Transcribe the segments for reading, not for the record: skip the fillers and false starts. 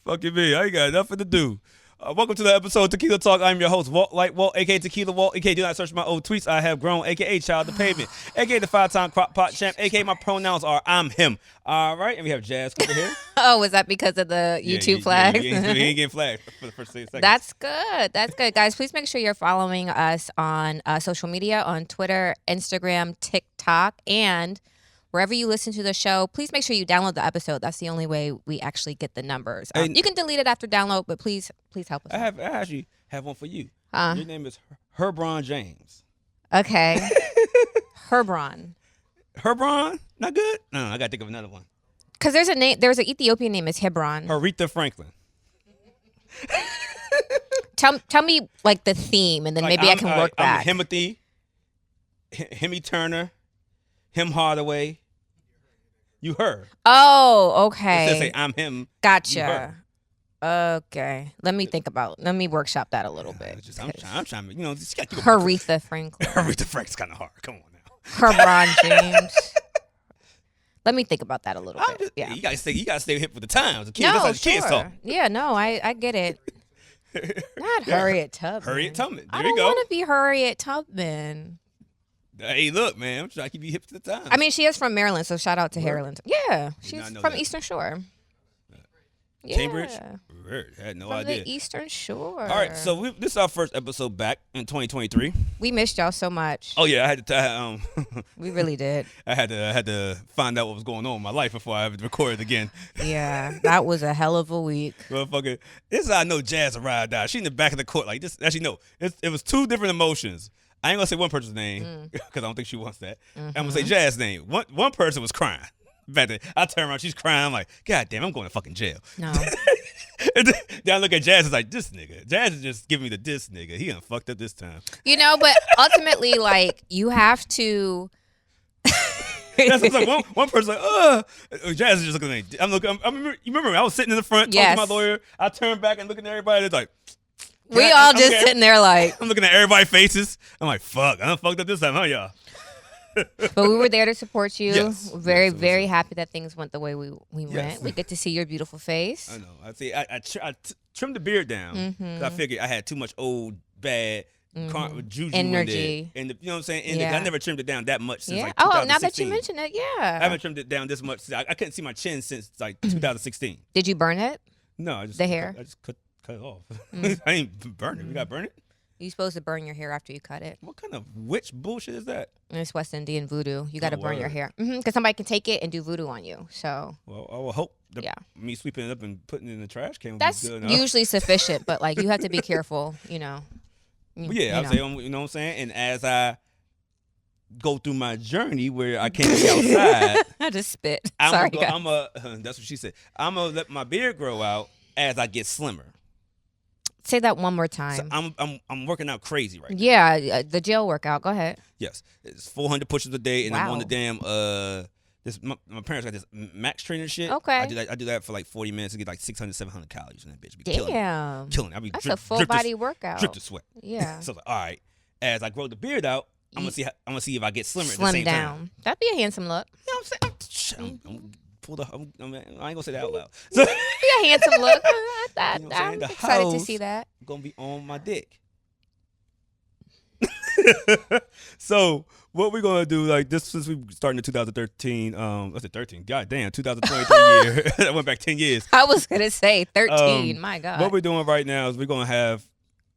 Fucking me. I ain't got nothing to do. Welcome to the episode of Tequila Talk. I'm your host, WalkLikeWalt, aka TequilaTlk, aka do not search my old tweets. I have grown, aka Child the Pavement, aka the 5-time crop pot champ, aka my pronouns are I'm him. All right, and we have Jas Cooper here. Oh, was that because of the YouTube flags? He ain't getting flagged for the first 6 seconds. That's good. That's good. Guys, please make sure you're following us on social media, on Twitter, Instagram, TikTok, and wherever you listen to the show. Please make sure you download the episode. That's the only way we actually get the numbers. You can delete it after download, but please help us. I actually have one for you. Your name is Herbron James. Okay. Herbron. Herbron? Not good? No, I got to think of another one. Because there's an Ethiopian name is Hebron. Aretha Franklin. Tell me like the theme, and then maybe I can work back. Himothy, Hemi Turner, Him Hardaway. You her. Oh, okay. It says say I'm him. Gotcha. Okay. Let me workshop that a little bit. I'm trying to, just gotta keep Aretha Franklin. Aretha Franklin's kind of hard. Come on now. Herbron James. Let me think about that a little bit. Yeah. You gotta stay hip with the times. The kids, No, that's how the kids sure. talk. Yeah, no, I get it. Not Harriet Tubman. Harriet Tubman. There I you don't go. want to be Harriet Tubman. Hey, look, man. I'm trying to keep you hip to the times. I mean, she is from Maryland, so shout out to Maryland. Yeah, she's not know from that. Eastern Shore. Cambridge? Yeah. Word. I had no From idea. the Eastern Shore. All right, so this is our first episode back in 2023. We missed y'all so much. Oh yeah, I had to. We really did. I had to find out what was going on in my life before I recorded again. Yeah, that was a hell of a week. Motherfucker, this is how I know Jas a ride out. She in the back of the court like this. Actually, no, it was two different emotions. I ain't gonna say one person's name because I don't think she wants that. I'm gonna say Jas' name. One person was crying. Back then, I turn around, she's crying. I'm like, God damn, I'm going to fucking jail. No. Then I look at Jas, it's like, this nigga. Jas is just giving me this nigga. He done fucked up this time. But ultimately, like, you have to. That's what's like one person's like, Jas is just looking at me. You remember I was sitting in the front talking to my lawyer. I turned back and looking at everybody. It's like, we all just sitting there like. I'm looking at everybody's faces. I'm like, fuck, I done fucked up this time, huh, y'all? But we were there to support you. Yes. Very, Yes, very happy that things went the way we Yes. went. We get to see your beautiful face. I know. I trimmed the beard down. 'Cause I figured I had too much old, bad juju energy. and you know what I'm saying? I never trimmed it down that much since like Oh, 2016. now that you mention it, yeah. I haven't trimmed it down this much. I couldn't see my chin since like 2016. Did you burn it? No, I just The hair? I just cut it off. I ain't burn it. We got to burn it? You're supposed to burn your hair after you cut it. What kind of witch bullshit is that? It's West Indian voodoo. You got to burn your word. hair. Because somebody can take it and do voodoo on you. So Well, I will hope me sweeping it up and putting it in the trash can would that's be good enough. usually sufficient. But like you have to be careful, But yeah, I'm saying, you know what I'm saying? And as I go through my journey where I can't be outside, I just spit. that's Sorry, what she said. I'm gonna let my beard grow out as I get slimmer. Say that one more So time. I'm working out crazy right now. Yeah, the jail workout. Go ahead. Yes, it's 400 pushes a day, and I'm Wow. on the damn my parents got this max trainer shit. Okay. I do that for like 40 minutes to get like 600, 700 calories in that bitch. Be killing it. I be That's a full body workout. Drip to sweat. Yeah. So I was like, all right, as I grow the beard out, I'm gonna see if I get slimmer at the Slim same down. time. That'd be a handsome look. You know what I'm saying? I ain't gonna say that out loud. So, Be a handsome look. You know what I'm saying? I'm The excited to hoes see that. gonna be on my dick. So what we're gonna do, like this, since we started in 2013, what's it 13? God damn, 2023 year. That went back 10 years. I was gonna say 13. My God. What we're doing right now is we're gonna have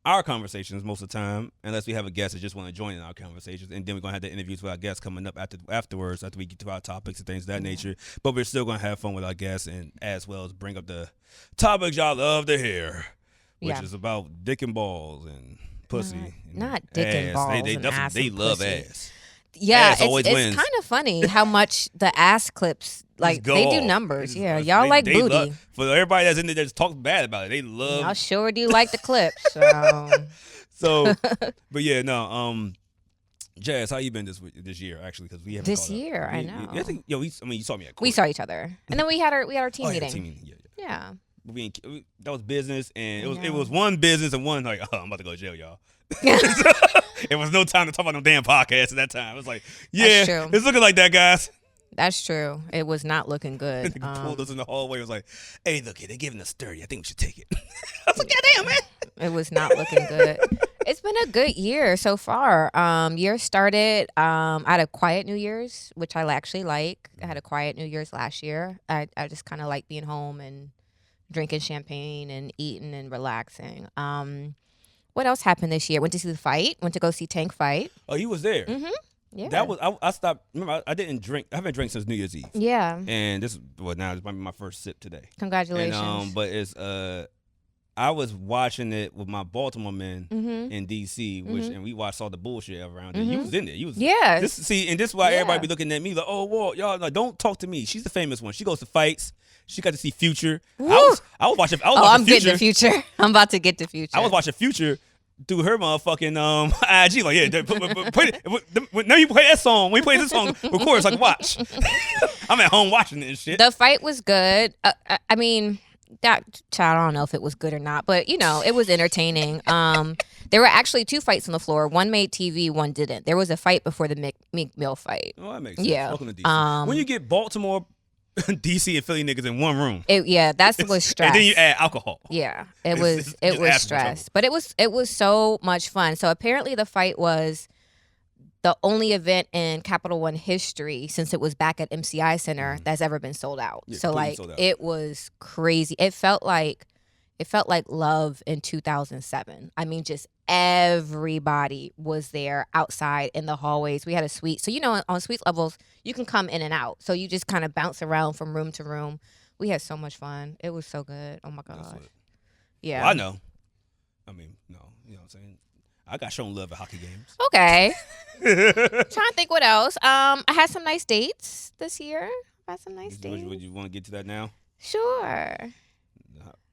our conversations most of the time, unless we have a guest that just want to join in our conversations, and then we're gonna have the interviews with our guests coming up afterwards after we get to our topics and things of that nature. But we're still gonna have fun with our guests, and as well as bring up the topics y'all love to hear, which is about dick and balls and pussy. and not dick and ass. balls They and ass they and love pussy. ass. Yeah, Ass always it's wins. kind of funny how much the ass clips, like, Just go they do off. numbers. They Yeah, just- y'all they- like they booty. love- for everybody that's in there that just talks bad about it, they love. Y'all sure do like the clips. So. So, but yeah, no. Jas, how you been this year? Actually, because we haven't. This caught up. year, I know. I think, you saw me at court. We saw each other, and then we had our team Oh, yeah, meeting. team meeting. Yeah. Yeah. That was business, and I it know. was one business and one like, I'm about to go to jail, y'all. It was no time to talk about no damn podcast at that time. It was like, yeah, true. it's looking like that, guys. That's true. It was not looking good. He pulled us in the hallway. It was like, hey, look, they're giving us 30. I think we should take it. I was like, goddamn, man. It was not looking good. It's been a good year so far. Year started. I had a quiet New Year's, which I actually like. I had a quiet New Year's last year. I just kind of like being home and drinking champagne and eating and relaxing. What else happened this year? Went to see the fight. Went to go see Tank fight. Oh, you was there. Mm-hmm. Yeah. That was I stopped. Remember, I didn't drink. I haven't drank since New Year's Eve. Yeah. And this now this might be my first sip today. Congratulations. And, but it's I was watching it with my Baltimore men Mm-hmm. in DC, which and we watched all the bullshit around it. Mm-hmm. You was in there. You was Yes. this is why Yeah. everybody be looking at me like, oh, Walt, y'all like, don't talk to me. She's the famous one. She goes to fights. She got to see Future. I was watching. I'm Future. getting the Future. I'm about to get the Future. I was watching Future through her motherfucking IG. Like, yeah, put it, when you play that song, when you play this song, record it's like watch. I'm at home watching it and shit. The fight was good. I mean, that child, I don't know if it was good or not, but it was entertaining. There were actually 2 fights on the floor. One made TV, one didn't. There was a fight before the Meek Mill fight. Oh, that makes sense. Yeah. Welcome to DC. When you get Baltimore, DC, and Philly niggas in one room, That was stress. and then you add alcohol. Yeah, it It's was just stress, but it was so much fun. So apparently the fight was the only event in Capital One history since it was back at MCI Center that's ever been sold out. Yeah, So completely like sold out. it was crazy. It felt like Love in 2007. I mean, just everybody was there outside in the hallways. We had a suite. So, on suite levels, you can come in and out. So you just kind of bounce around from room to room. We had so much fun. It was so good. Oh, my gosh. That's what- Yeah. Well, I know. I mean, no, you know what I'm saying? I got shown love at hockey games. Okay. Trying to think what else. I had some nice dates this year. Would you want to get to that now? Sure.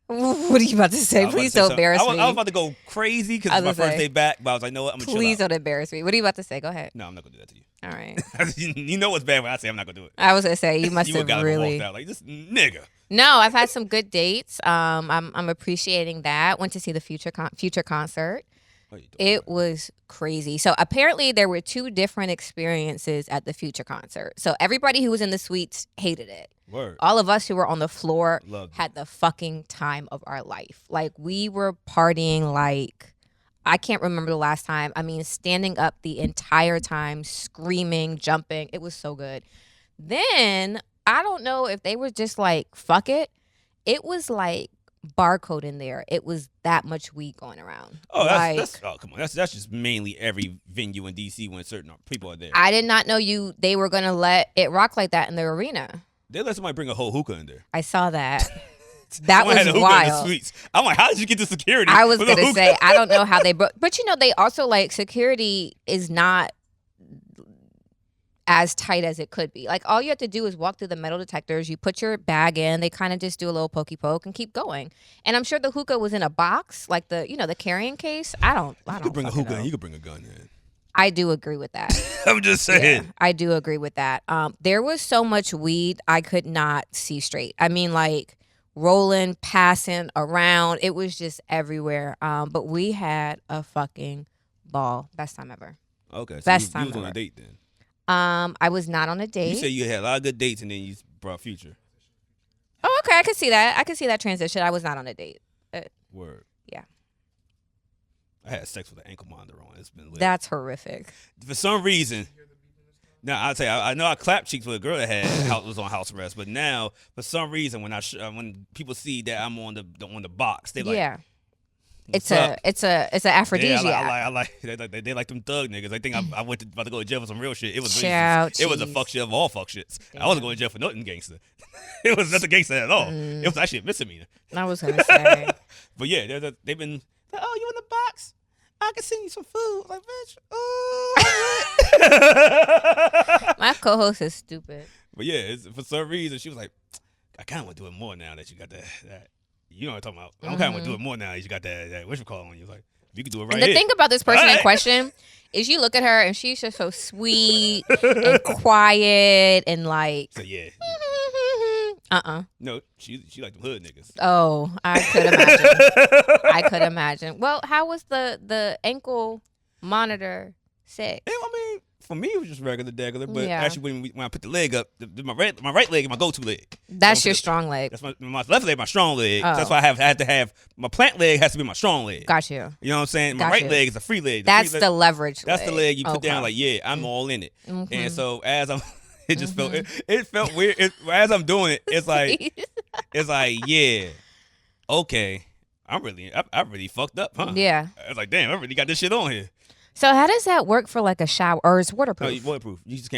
What are you about to say? Please don't embarrass me. I was about to go crazy because it's my first day back, but I was like, no what? I'm going to chill Please out. don't embarrass me. What are you about to say? Go ahead. No, I'm not going to do that to you. All right. You know what's bad when I say I'm not going to do it. I was going to say, you must You have got really. walked out like this nigga. No, I've had some good dates. I'm appreciating that. Went to see the Future concert. What you doing? It was crazy. So apparently there were 2 different experiences at the Future concert. So everybody who was in the suites hated it. Word. All of us who were on the floor Loved it. had the fucking time of our life. Like, we were partying like, I can't remember the last time. I mean, standing up the entire time, screaming, jumping. It was so good. Then, I don't know if they were just like, fuck it. It was like barcode in there. It was that much weed going around. Oh, Like, that's come on. That's just mainly every venue in DC when certain people are there. I did not know they were going to let it rock like that in the arena. They let somebody bring a whole hookah in there. I saw that. That Someone had was a hookah in the wild. suites. I'm like, how did you get the security? I was with a gonna hookah? say, I don't know how they broke, but they also like security is not as tight as it could be. Like, all you have to do is walk through the metal detectors. You put your bag in. They kind of just do a little pokey poke and keep going. And I'm sure the hookah was in a box, like the carrying case. I don't. You could bring a fucking hookah know. in. You could bring a gun in. I do agree with that. I'm just saying. Yeah, I do agree with that. There was so much weed I could not see straight. I mean, like, rolling, passing around. It was just everywhere. But we had a fucking ball. Best time ever. Okay, so Best you time was on a ever. date then. I was not on a date. You said you had a lot of good dates and then you brought Future. Oh, okay. I could see that. I could see that transition. I was not on a date. Word. Yeah. I had sex with an ankle monitor on. It's been lit. That's horrific. For some reason. Now I'll tell you, I know I clapped cheeks with a girl that was on house arrest, but now for some reason when people see that I'm on the box, they like, Yeah. What's It's up? an aphrodisiac. Yeah, I like they like them thug niggas. I think I went about to go to jail for some real shit. It was Child, it was a jeez. fuck shit of all fuck shits. I wasn't going to jail for nothing gangster. It was nothing gangster at all. It was actually a misdemeanor. I was gonna say. But yeah, they've been like, oh, you in the box? I can send you some food. Like, bitch, oh. My co-host is stupid. But yeah, for some reason she was like, I kind of want to do it more now that you got that. You know what I'm talking about. I'm kind of want to do it more now that you got that what you call on you. Like, you can do it right And the here. thing about this person in Right. question is you look at her and she's just so sweet and quiet and like, So yeah, no, she like them hood niggas. Oh, I could imagine. I could imagine. Well, how was the ankle monitor sick? I mean, for me, it was just regular. But Yeah. actually, when I put the leg up, my right leg is my go-to leg. That's So your strong leg. That's my left leg, my strong leg. Oh. That's why I had to have my plant leg has to be my strong leg. Got you. You know what I'm saying? My Got right you. leg is a free leg. That's the leverage That's the leg you put Okay. down like, yeah, I'm all in it. Mhm. And so as I'm, it just felt it felt weird. As I'm doing it, it's like yeah, okay, I really fucked up, huh? Yeah. I was like, damn, I really got this shit on here. So how does that work for like a shower, or is it No, waterproof? it's waterproof. You just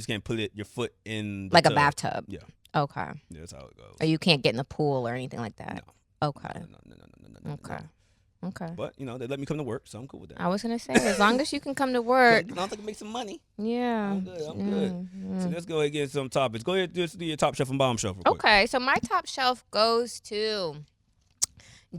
can't put your foot in the Like a tub. bathtub. Yeah, Okay. yeah, that's how it goes. Or you can't get in the pool or anything like that. No. Okay. No. Okay. Okay. But they let me come to work, so I'm cool with that. I was gonna say, as long as you can come to work. As long as I can make some money. Yeah. I'm good. Mm. So let's go ahead and get some topics. Go ahead, just do your top shelf and bottom shelf real quick. Okay, so my top shelf goes to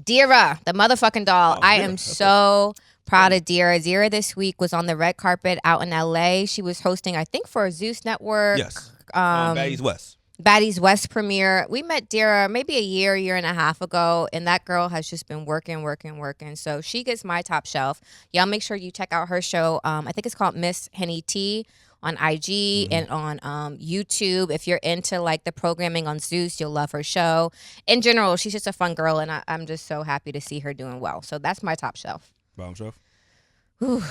Dira, the motherfucking doll. Oh, I Dira. am That's so proud of Dira. Dira this week was on the red carpet out in LA. She was hosting, I think, for Zeus Network. Yes. Baddies Baddies West. West premiere. We met Dira maybe a year and a half ago, and that girl has just been working. So she gets my top shelf. Y'all make sure you check out her show. I think it's called Miss Henny T on IG and on YouTube. If you're into like the programming on Zeus, you'll love her show. In general, she's just a fun girl, and I'm just so happy to see her doing well. So that's my top shelf. Bottom shelf. Whew.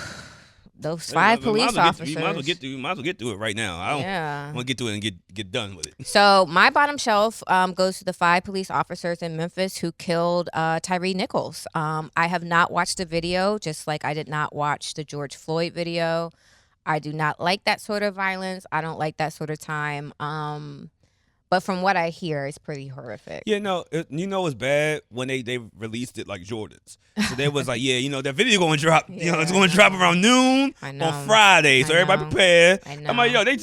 Those 5 police officers. You might as well get through it right now. I don't Yeah. want to get to it and get done with it. So my bottom shelf goes to the 5 police officers in Memphis who killed Tyre Nicols. I have not watched the video, just like I did not watch the George Floyd video. I do not like that sort of violence. I don't like that sort of time. But from what I hear, it's pretty horrific. Yeah, no, it's bad when they released it like Jordans. So they was like, yeah, that video going to drop. It's going to drop around noon on Friday. So everybody prepare. I know. I'm like, yo, they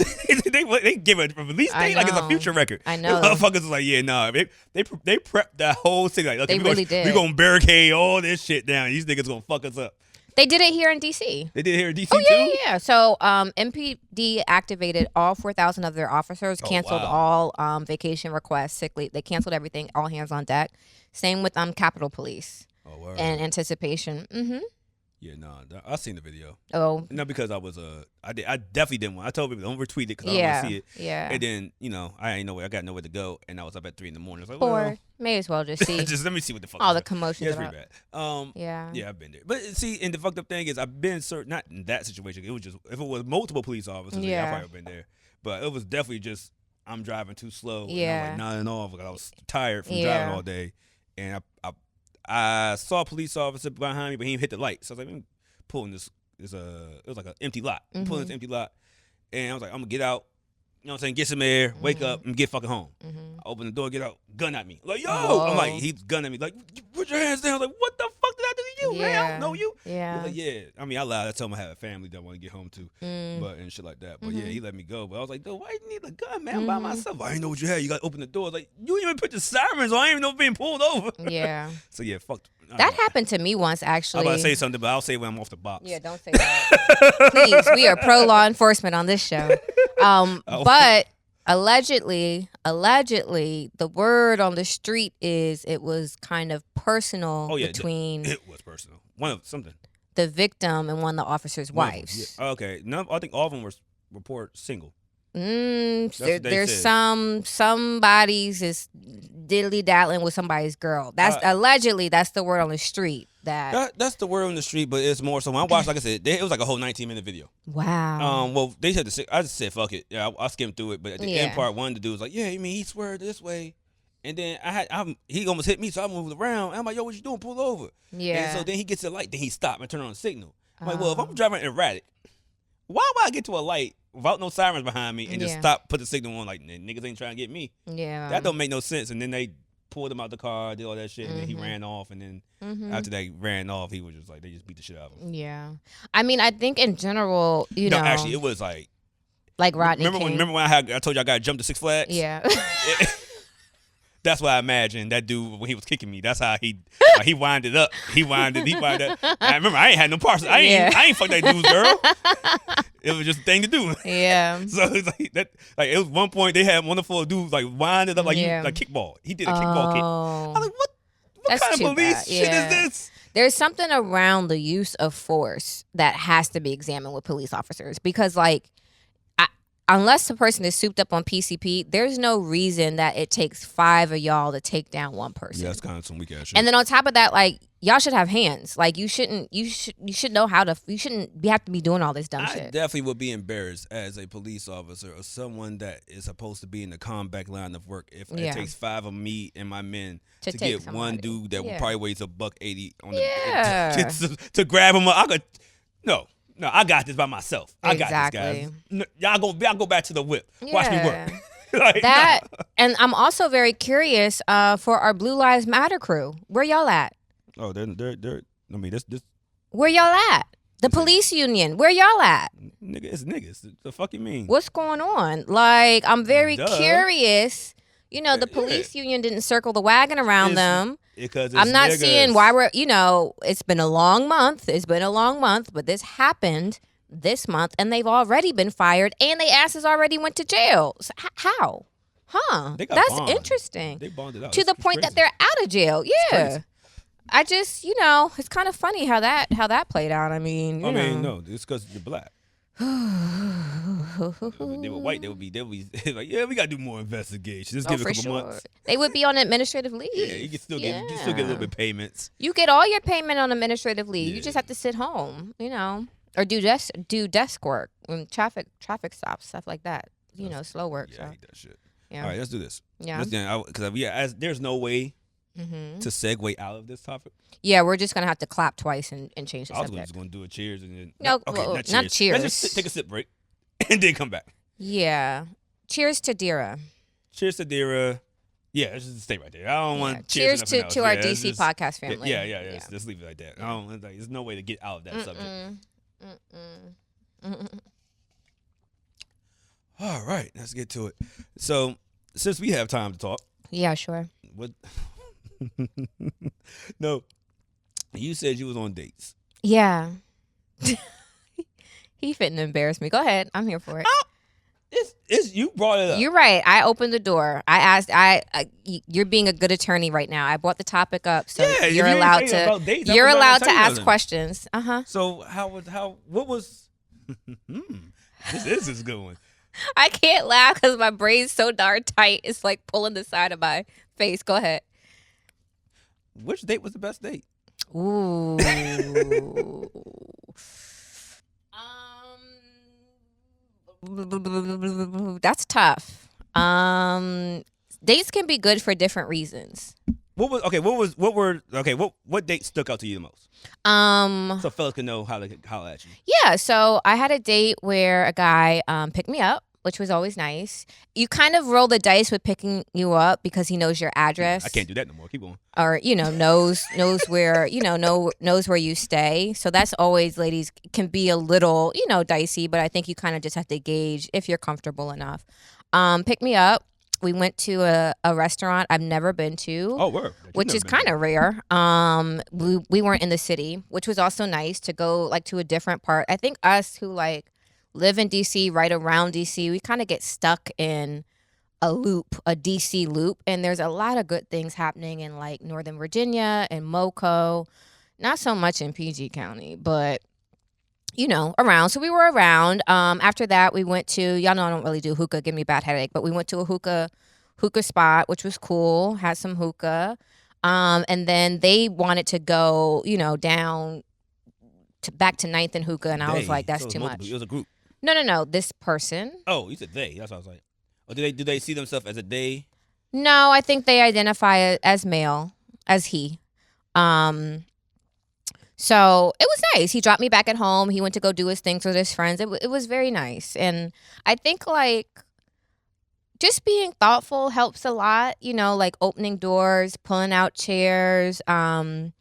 give a release date like it's a future record. I know. The motherfuckers was like, yeah, no, they prepped that whole thing. Like, okay, They really did. We gonna barricade all this shit down. These niggas gonna fuck us up. They did it here in D.C. They did it here in D.C. Oh, too? yeah. So MPD activated all 4,000 of their officers, canceled all vacation requests, sick leave. They canceled everything, all hands on deck. Same with Capitol Police in anticipation. Mm-hmm. Yeah, no, I seen the video. Oh. Not because I was I definitely didn't want. I told people don't retweet it because I don't want to see it. Yeah. And then I ain't I got nowhere to go, and I was up at 3 a.m. I was like, Or may as well just see. just let me see what the fuck. all is the up. commotion. Yeah, it's pretty bad. Yeah, I've been there. But see, and the fucked up thing is, I've been not in that situation. It was just if it was multiple police officers, I probably been there. But it was definitely just I'm driving too slow. Yeah. And I was like nodding off because I was tired from driving all day, and I saw a police officer behind me, but he hit the light. So I was like, pulling this it was like an empty lot. I'm pulling this empty lot, and I was like, I'm gonna get out. You know what I'm saying? Get some air, wake up, and get fucking home. I open the door, get out, gun at me. Like, yo! I'm like, he's gunning at me. Like, put your hands down. I was like, what the fuck did I do to you, man? I don't know you. Yeah. He's like, yeah. I mean, I lied. I told him I had a family that I want to get home to, but and shit like that. But yeah, he let me go. But I was like, dude, why you need a gun, man? I'm by myself. I didn't know what you had. You got to open the door. Like, you didn't even put the sirens on. I didn't even know being pulled over. Yeah. So yeah, fuck. That happened to me once, actually. I'm about to say something, but I'll say when I'm off the box. Yeah, don't say that. Please, we are pro law enforcement on this show. But allegedly, the word on the street is it was kind of personal between it was personal. One of something. The victim and one of the officer's wives. Yeah. Okay. I think all of them were report single. There's somebody's is diddly daddling with somebody's girl. That's allegedly that's the word on the street. That's the word on the street, but it's more so when I watched, like I said, it was like a whole 19-minute video. Wow. Well, they had to. I just said fuck it. Yeah, I skimmed through it, but at the end part, one of the dude was like, yeah, I mean he swerved this way, and then he almost hit me, so I moved around. I'm like, yo, what you doing? Pull over. Yeah. And so then he gets to the light, then he stopped and turned on the signal. I'm like, well, if I'm driving erratic, why would I get to a light without no sirens behind me and just stop, put the signal on? Like, niggas ain't trying to get me. Yeah. That don't make no sense. And then they pulled him out the car, did all that shit, and then he ran off. And then after they ran off, he was just like, they just beat the shit out of him. Yeah. I mean, I think in general, you know. Actually, it was like Rodney King. Remember when I told you I got to jump to Six Flags? Yeah. That's what I imagined that dude when he was kicking me. That's how he wound it up. He wound up. I remember I ain't had no parts. I ain't fuck that dude's girl. It was just a thing to do. Yeah. So it's like that. Like it was one point they had one of the dudes like wind it up like like kickball. He did a kickball kick. I was like, What kind of police shit is this? There's something around the use of force that has to be examined with police officers because, like, unless the person is souped up on PCP, there's no reason that it takes 5 of y'all to take down one person. Yeah, that's kind of some weak ass shit. And then on top of that, like, y'all should have hands. Like, you should know how to. You shouldn't have to be doing all this dumb shit. I definitely would be embarrassed as a police officer or someone that is supposed to be in the combat line of work if it takes 5 of me and my men to get somebody. One dude that probably weighs $180 on the to grab him up. I could No, I got this by myself. I got this, guys. Y'all go back to the whip. Watch me work. Like, and I'm also very curious for our Blue Lives Matter crew. Where y'all at? Oh, they're. I mean, this. Where y'all at? The police union. Where y'all at? Nigga, it's niggas. The fuck you mean? What's going on? Like, I'm very curious. You know, the police union didn't circle the wagon around them. Because I'm not niggas. seeing why we're, it's been a long month. But this happened this month, and they've already been fired, and they asses already went to jail. So, how? Huh? That's bond. Interesting. They bonded out. To the point that they're out of jail. Yeah. I just, it's kind of funny how that played out. I mean, no, it's because you're black. If they were white, they would be like, yeah, we gotta do more investigation. Just give it a couple months. They would be on administrative leave. Yeah, you can still get a little bit of payments. You get all your payment on administrative leave. Yeah. You just have to sit home, or do desk work and traffic stops, stuff like that. Slow work. Yeah, so. I hate that shit. Yeah. All right, let's do this. Yeah. Because there's no way to segue out of this topic. Yeah, we're just gonna have to clap twice and change the subject. I was just gonna do a cheers and then not cheers. Let's just take a sip break and then come back. Yeah. Cheers to Dira. Cheers to Dira. Yeah, let's just stay right there. I don't want cheers to our DC podcast family. Yeah. Just leave it like that. There's no way to get out of that subject. All right, let's get to it. So, since we have time to talk. Yeah, sure. What? No, you said you was on dates. Yeah. He fitting to embarrass me. Go ahead. I'm here for it. It's you brought it up. You're right. I opened the door. I asked. You're being a good attorney right now. I brought the topic up, so you're allowed to. You're allowed to ask questions. So what was? This is a good one. I can't laugh because my brain's so darn tight. It's like pulling the side of my face. Go ahead. Which date was the best date? Ooh. That's tough. Dates can be good for different reasons. What date stuck out to you the most? So fellas can know how to holler at you. Yeah, so I had a date where a guy picked me up, which was always nice. You kind of roll the dice with picking you up because he knows your address. I can't do that no more. Keep going. Or knows where knows where you stay. So that's always, ladies, can be a little dicey, but I think you kind of just have to gauge if you're comfortable enough. Pick me up. We went to a restaurant I've never been to. Oh, word. Which is kind of rare. We weren't in the city, which was also nice to go to a different part. I think us who live in DC, right around DC, we kind of get stuck in a DC loop. And there's a lot of good things happening in Northern Virginia and Moco. Not so much in PG County, but around. So we were around. After that, we went to, y'all know I don't really do hookah, give me a bad headache, but we went to a hookah spot, which was cool, had some hookah. And then they wanted to go, down back to 9th and hookah, and I was like, that's too much. It was a group. No, this person. Oh, you said they. That's what I was like. Or do they see themselves as a they? No, I think they identify as male, as he. So it was nice. He dropped me back at home. He went to go do his things with his friends. It was very nice. And I think just being thoughtful helps a lot, opening doors, pulling out chairs, oh,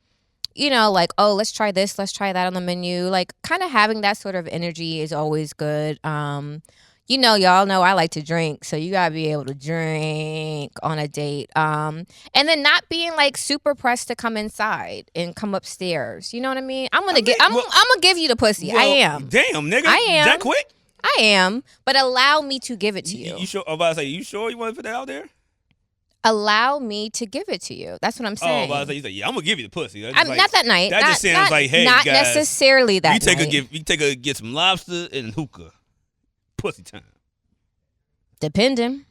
let's try this, let's try that on the menu. Kind of having that sort of energy is always good. Y'all know I like to drink, so you gotta be able to drink on a date. And then not being super pressed to come inside and come upstairs. You know what I mean? I'm gonna give you the pussy. Well, I am. Damn, nigga. I am. That quick? I am, but allow me to give it to you. You sure? I was about to say, you sure you want to put that out there? allow me to give it to you. That's what I'm saying. Oh, but you said, yeah, I'm gonna give you the pussy. I'm like, not that night. That just sounds like, hey, not guys, necessarily that night. You take a get some lobster and hookah, pussy time. Depending.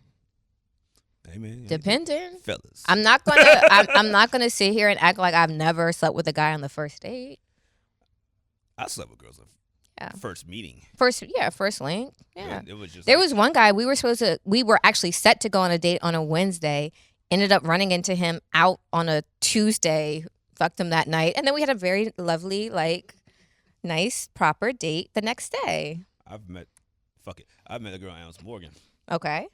Hey man, Depending, fellas. I'm not gonna. I'm not gonna sit here and act like I've never slept with a guy on the first date. I slept with girls on first meeting. First link. Yeah. It was just. There was one guy we were actually set to go on a date on a Wednesday. Ended up running into him out on a Tuesday. Fucked him that night, and then we had a very lovely, like, nice, proper date the next day. I've met a girl, Alice Morgan. Okay.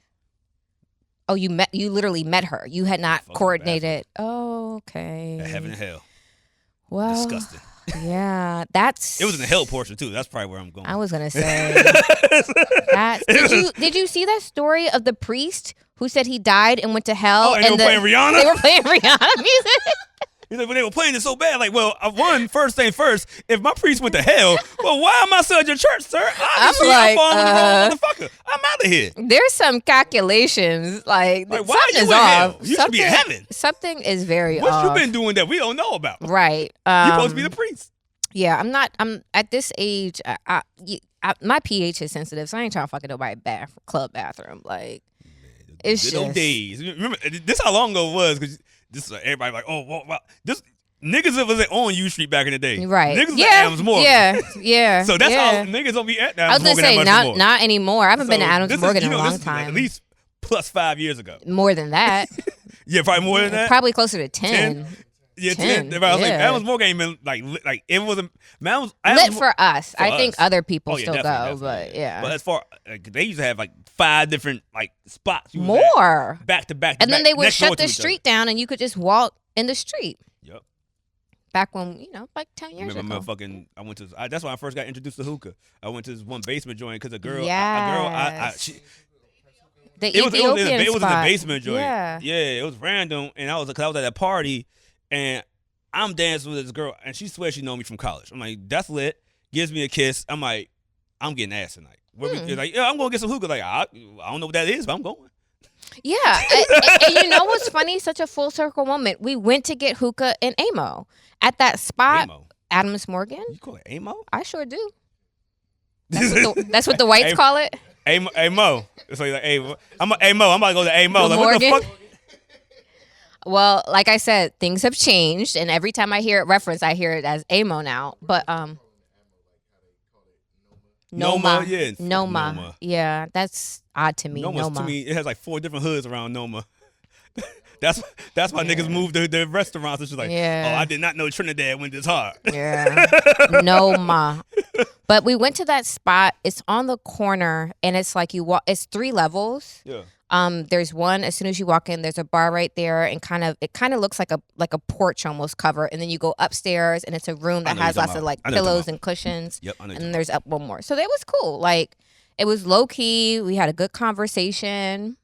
Oh, you literally met her. You had not coordinated. Oh, okay. At Heaven and Hell. Well, disgusting. Yeah, it was in the hell portion too. That's probably where I'm going. I was gonna say. Did you see that story of the priest who said he died and went to hell? Oh, and they were playing Rihanna. They were playing Rihanna music. He's like, well, they were playing it so bad. Like, well, first thing first, if my priest went to hell, well, why am I still at your church, sir? Obviously, I'm falling with the wrong motherfucker. I'm out of here. There's some calculations. Like why are you in hell? You should be in heaven. Something is very what off. you been doing that we don't know about? Right. You're supposed to be the priest. Yeah, I'm at this age. My pH is sensitive, so I ain't trying to fucking nobody club bathroom. Like, it's good just old days. Remember, this how long ago it was, because this everybody like, oh, well, this niggas was on U Street back in the day. Right. Niggas was at Adams Morgan. Yeah. So that's how niggas don't be at Adams Morgan. I was gonna say not anymore. I haven't been to Adams Morgan in a long time. At least plus 5 years ago. More than that. Yeah, probably more than that. Probably closer to 10. Yeah, 10. I was like, Adams Morgan ain't been like it wasn't lit for us. I think other people still go, definitely. but yeah. But as far they used to have like 5 different like spots. More back to back. And then they would shut the street down, and you could just walk in the street. Yep. Back when, like 10 years ago. I went to. That's when I first got introduced to hookah. I went to this one basement joint because a girl. The it was in the basement joint. Yeah, it was random, and I was at that party, and I'm dancing with this girl, and she swears she know me from college. I'm like, that's lit. Gives me a kiss. I'm like, I'm getting ass tonight. Like, yeah, I'm gonna get some hookah. Like, I don't know what that is, but I'm going. Yeah, and you know what's funny? Such a full circle moment. We went to get hookah in Amo at that spot. Adams Morgan. You call it Amo? I sure do. That's what the whites call it. Amo. So you're like, I'm about to go to Amo. Like, what the fuck? Well, like I said, things have changed, and every time I hear it referenced, I hear it as Amo now. But Noma. Yeah, that's odd to me. Noma. To me, it has like 4 different hoods around Noma. That's why niggas moved their restaurants. It's just like, I did not know Trinidad went this hard. Yeah, Noma. But we went to that spot. It's on the corner, and it's like you walk. It's 3 levels. Yeah. There's one as soon as you walk in. There's a bar right there, and it kind of looks like a porch almost cover. And then you go upstairs, and it's a room that has lots of like pillows and cushions. Yep. And then there's up one more. So that was cool. Like, it was low key. We had a good conversation.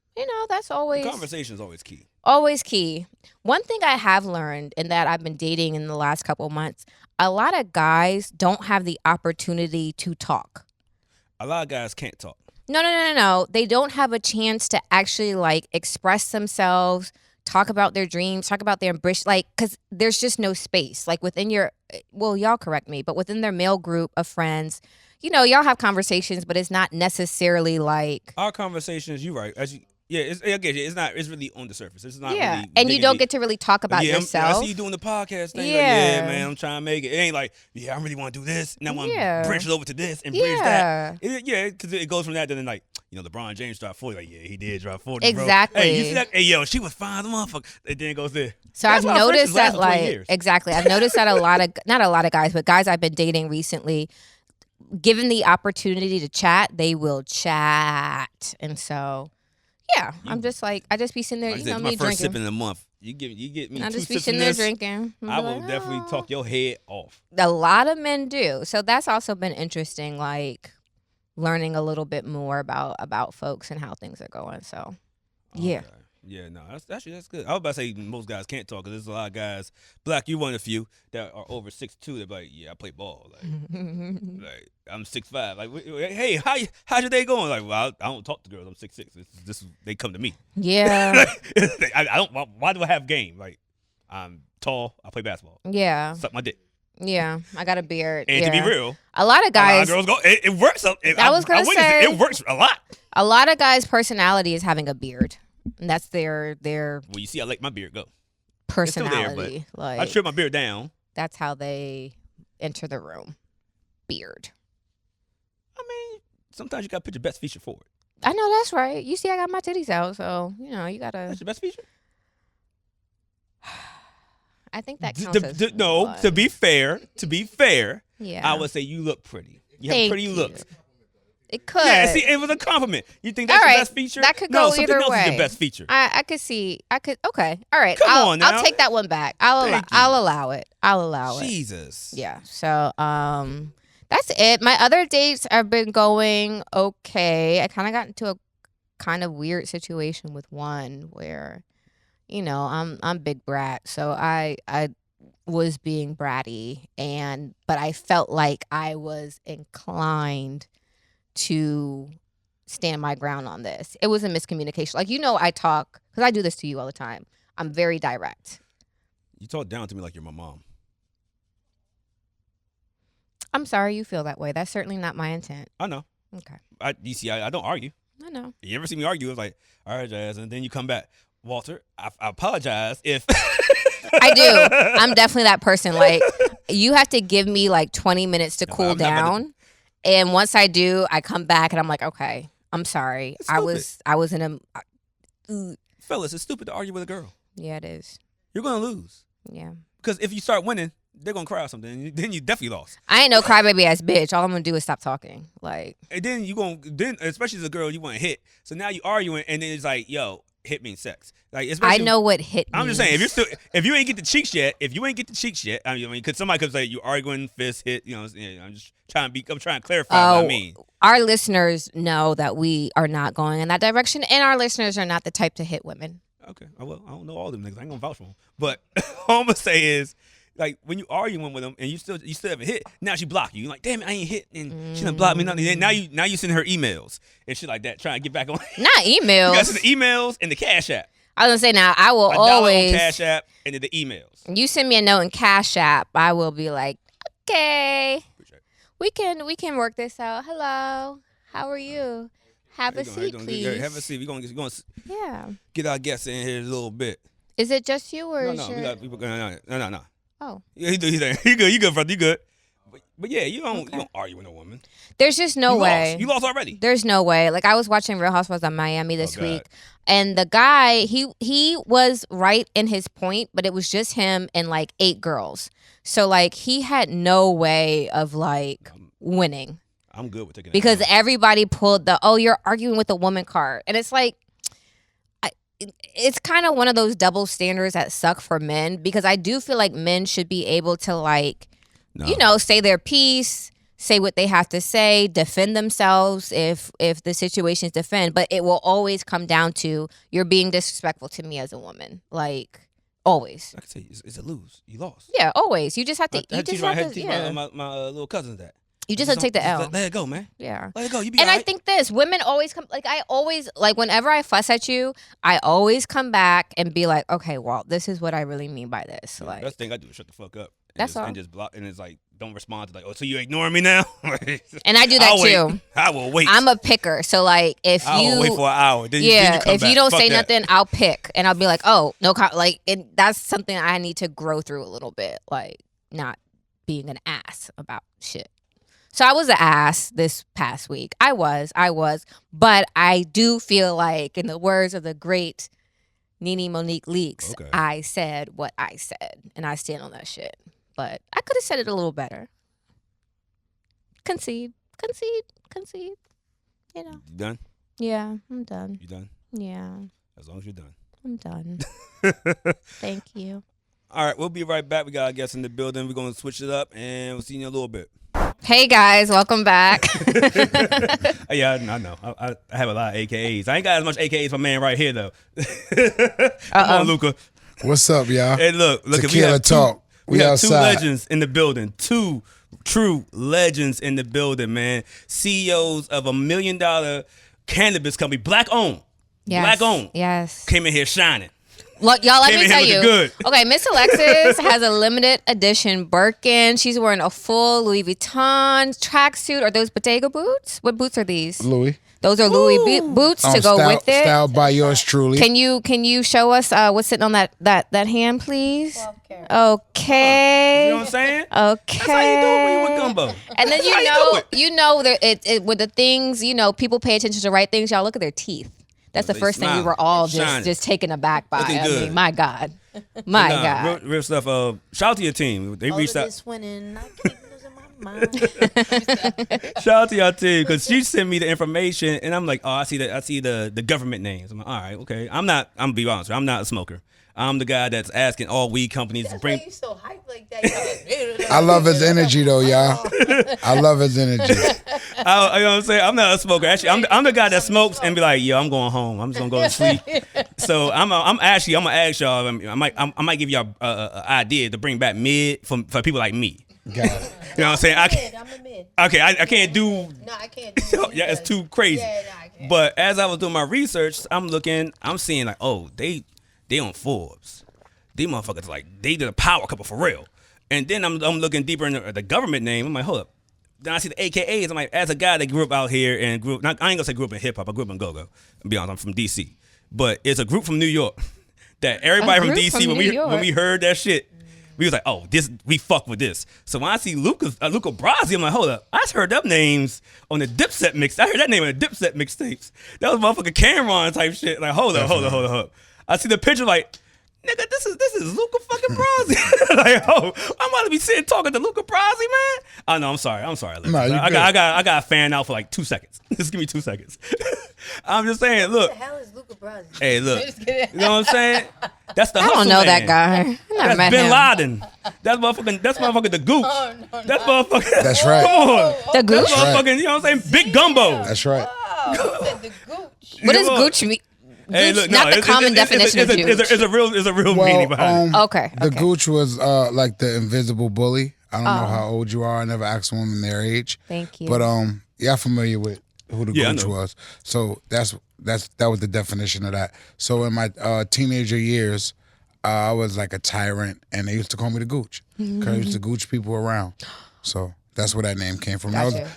That's always conversation's always key. Always key. One thing I have learned in that I've been dating in the last couple of months, a lot of guys don't have the opportunity to talk. A lot of guys can't talk. No. They don't have a chance to actually like express themselves, talk about their dreams, talk about their ambition, like, because there's just no space. Like within y'all correct me, but within their male group of friends, y'all have conversations, but it's not necessarily like our conversations. You right. It's not. It's really on the surface. It's not. Yeah, really and you don't get to really talk about yourself. I see you doing the podcast thing. Yeah, like, man, I'm trying to make it. It ain't like, I really want to do this, and I want to bridge it over to this and bridge that. Because it goes from that to then like, LeBron James dropped 40. Like, he did drop 40. Exactly. Bro. Hey, you see that? Hey, yo, she was fine, the motherfucker. And then it goes there. So I've noticed that, like, exactly. I've noticed that not a lot of guys, but guys I've been dating recently, given the opportunity to chat, they will chat, and so. Yeah, I'm just like, I just be sitting there, me drinking. My first sip in a month. You get me. I just be sips sitting there drinking. I will definitely talk your head off. A lot of men do, so that's also been interesting. Like learning a little bit more about folks and how things are going. So, yeah. Yeah, no, that's good. I was about to say most guys can't talk because there's a lot of guys. Blac, you one of the few that are over 6'2". They're like, yeah, I play ball. Like I'm 6'5". Like, hey, how's your day going? Like, well, I don't talk to girls. I'm 6'6". They come to me. Yeah. I don't. Why do I have game? Like, I'm tall. I play basketball. Yeah. Suck my dick. Yeah, I got a beard. And to be real, a lot of guys. girls go. It works. I was gonna say it works a lot. A lot of guys' personality is having a beard. And that's their Well, you see, I let my beard go. personality. It's still there, like I trim my beard down. that's how they enter the room. Beard. I mean, sometimes you gotta put your best feature forward. I know that's right. You see, I got my titties out, so you gotta. That's your best feature. I think that counts as no, one. to be fair, Yeah. I would say you look pretty. You have Thank pretty you. looks. It could. Yeah, see, it was a compliment. You think that's All your right, best feature? that could no, go something either else way. is your best feature. I could see. Okay. All right. Come on now. I'll take that one back. I'll allow it. I'll allow it. Jesus. Yeah. So that's it. My other dates have been going okay. I kind of got into a kind of weird situation with one where, I'm big brat, so I was being bratty, but I felt like I was inclined to stand my ground on this. It was a miscommunication. Like, I talk, because I do this to you all the time. I'm very direct. You talk down to me like you're my mom. I'm sorry you feel that way. That's certainly not my intent. I know. Okay. You see, I don't argue. I know. You ever see me argue? It's like, all right, Jas, and then you come back. Walter, I apologize if... I do. I'm definitely that person. Like, you have to give me like 20 minutes to cool down. And once I do, I come back and I'm like, okay, I'm sorry. I was in a... Fellas, it's stupid to argue with a girl. Yeah, it is. You're going to lose. Yeah. Because if you start winning, they're going to cry or something. Then you definitely lost. I ain't no crybaby ass bitch. All I'm going to do is stop talking. Like... And then especially as a girl, you want to hit. So now you arguing and then it's like, yo, hit means sex. Like, I know what hit means. I'm just saying, if you ain't get the cheeks yet, I mean, because somebody could say you arguing, fist hit, I'm just trying to clarify what I mean. Our listeners know that we are not going in that direction, and our listeners are not the type to hit women. Okay, well, I don't know all them niggas. I ain't gonna vouch for them. But all I'm gonna say is, like, when you arguing with them and you still haven't hit, now she block you. You're like, damn it, I ain't hit, and she done blocked me. Nothing. Now you send her emails and shit like that, trying to get back on. Not emails. You got the emails and the Cash App. I was gonna say, now I will always $1 on Cash App and then the emails. You send me a note in Cash App, I will be like, okay, we can work this out. Hello, how are you? Have a seat, please. Have a seat. We're gonna get our guests in here a little bit. Is it just you or No. Oh, yeah, you good, brother, you good. But yeah, you don't argue with a woman. There's just no way. You lost already. There's no way. Like, I was watching Real Housewives of Miami this week, and the guy, he was right in his point, but it was just him and like 8 girls. So like he had no way of like winning. I'm good with taking because everybody pulled you're arguing with a woman card, and it's like. It's kind of one of those double standards that suck for men, because I do feel like men should be able to like, say their piece, say what they have to say, defend themselves if the situation's defend. But it will always come down to you're being disrespectful to me as a woman, like always. I can say it's a lose. You lost. Yeah, always. You just have to. I had to teach my little cousins that. You just have to take the L. Let it go, man. Yeah. Let it go. You be and all right. I think this, women always come, whenever I fuss at you, I always come back and be like, okay, Walt, this is what I really mean by this. Yeah, like, that's the thing I do is shut the fuck up. That's all. And just block, and it's like, don't respond to like, oh, so you ignoring me now? And I do that too. I will wait. I'm a picker. So like, if I will wait for an hour. Then you come if back. you don't Fuck say that. nothing, I'll pick. And I'll be like, oh, no, that's something I need to grow through a little bit. Like, not being an ass about shit. So I was an ass this past week. I was. But I do feel like, in the words of the great Nene Monique Leakes, I said what I said. And I stand on that shit. But I could have said it a little better. Concede. You know. You done? Yeah, I'm done. You done? Yeah. As long as you're done. I'm done. Thank you. All right, we'll be right back. We got our guests in the building. We're going to switch it up, and we'll see you in a little bit. Hey guys, welcome back. Yeah, I know. I have a lot of AKAs. I ain't got as much AKAs for my man right here though. Come on, Luca. What's up, y'all? Hey, look. TequilaTlk. We have two outside. legends in the building. Two true legends in the building, man. CEOs of $1 million cannabis company, Blac owned. Yes. Blac owned. Yes. Came in here shining. Look, y'all, let Came me in tell here you. looking good. Okay, Miss Alexis has a limited edition Birkin. She's wearing a full Louis Vuitton tracksuit. Are those Bottega boots? What boots are these? Louis. Those are Louis boots to go with it. Styled by yours truly. Can you show us what's sitting on that hand, please? Okay. You know what I'm saying? Okay. That's how you do it when you with Gumbo. And then That's you know that it with the things, people pay attention to the right things. Y'all look at their teeth. That's the They first thing we smile. were all Shining. just taken aback by. Looking I good. mean, my God. My God. Real stuff. Shout out to your team. They reached out. Winning, I keep losing my mind. Shout out to your team because she sent me the information and I'm like, oh, I see the government names. I'm like, all right, okay. I'm gonna be honest. I'm not a smoker. I'm the guy that's asking all weed companies to bring. Why you so hyped like that? I love his energy, though, y'all. I love his energy. You know what I'm saying? I'm not a smoker. Actually, I'm the guy that smokes and be like, yo, I'm going home. I'm just gonna go to sleep. So I'm gonna ask y'all. I might give y'all an idea to bring back mid for people like me. Got it. You know what I'm saying? I'm a mid. Okay, I can't do. No, I can't do it. Yeah, it's too crazy. Yeah, no, I can't. But as I was doing my research, I'm seeing like, oh, they on Forbes. These motherfuckers they did a power couple for real. And then I'm looking deeper in the government name. I'm like, hold up. Then I see the AKAs. I'm like, as a guy that grew up out here and I ain't gonna say grew up in hip hop. I grew up in go-go. I'll be honest, I'm from DC. But it's a group from New York that everybody from DC when we heard that shit, we was like, oh, we fuck with this. So when I see Luka Brazi, I'm like, hold up. I just heard them names on the Dipset mix. I heard that name on the Dipset mixtapes. That was motherfucking Cameron type shit. Like, hold up. I see the picture like, nigga, this is Luka fucking Brazi. Like, oh, I'm about to be sitting talking to Luka Brazi, man. Oh no, I'm sorry, Alexis. No, I got a fan out for like 2 seconds. Just give me 2 seconds. I'm just saying, look. What the hell is Luka Brazi? Hey, look. You know what I'm saying? That's the I hustle don't know man. that guy. I never That's met Bin him. Laden. That's motherfucking the Gooch. That's motherfucking. That's right. Come on. The Gooch? That's motherfucking. You know what I'm saying? Big Gumbo. That's right. Oh, you said the gooch. What does Come on. Gooch mean? Hey, Gooch, look, not the common definition of Gooch. It's a real meaning behind it. Okay. The gooch was like the invisible bully. I don't know how old you are. I never asked a woman their age. Thank you. But y'all familiar with who the Yeah, I gooch know. was. So that was the definition of that. So in my teenager years, I was like a tyrant, and they used to call me the gooch because I used to gooch people around. So that's where that name came from. Gotcha.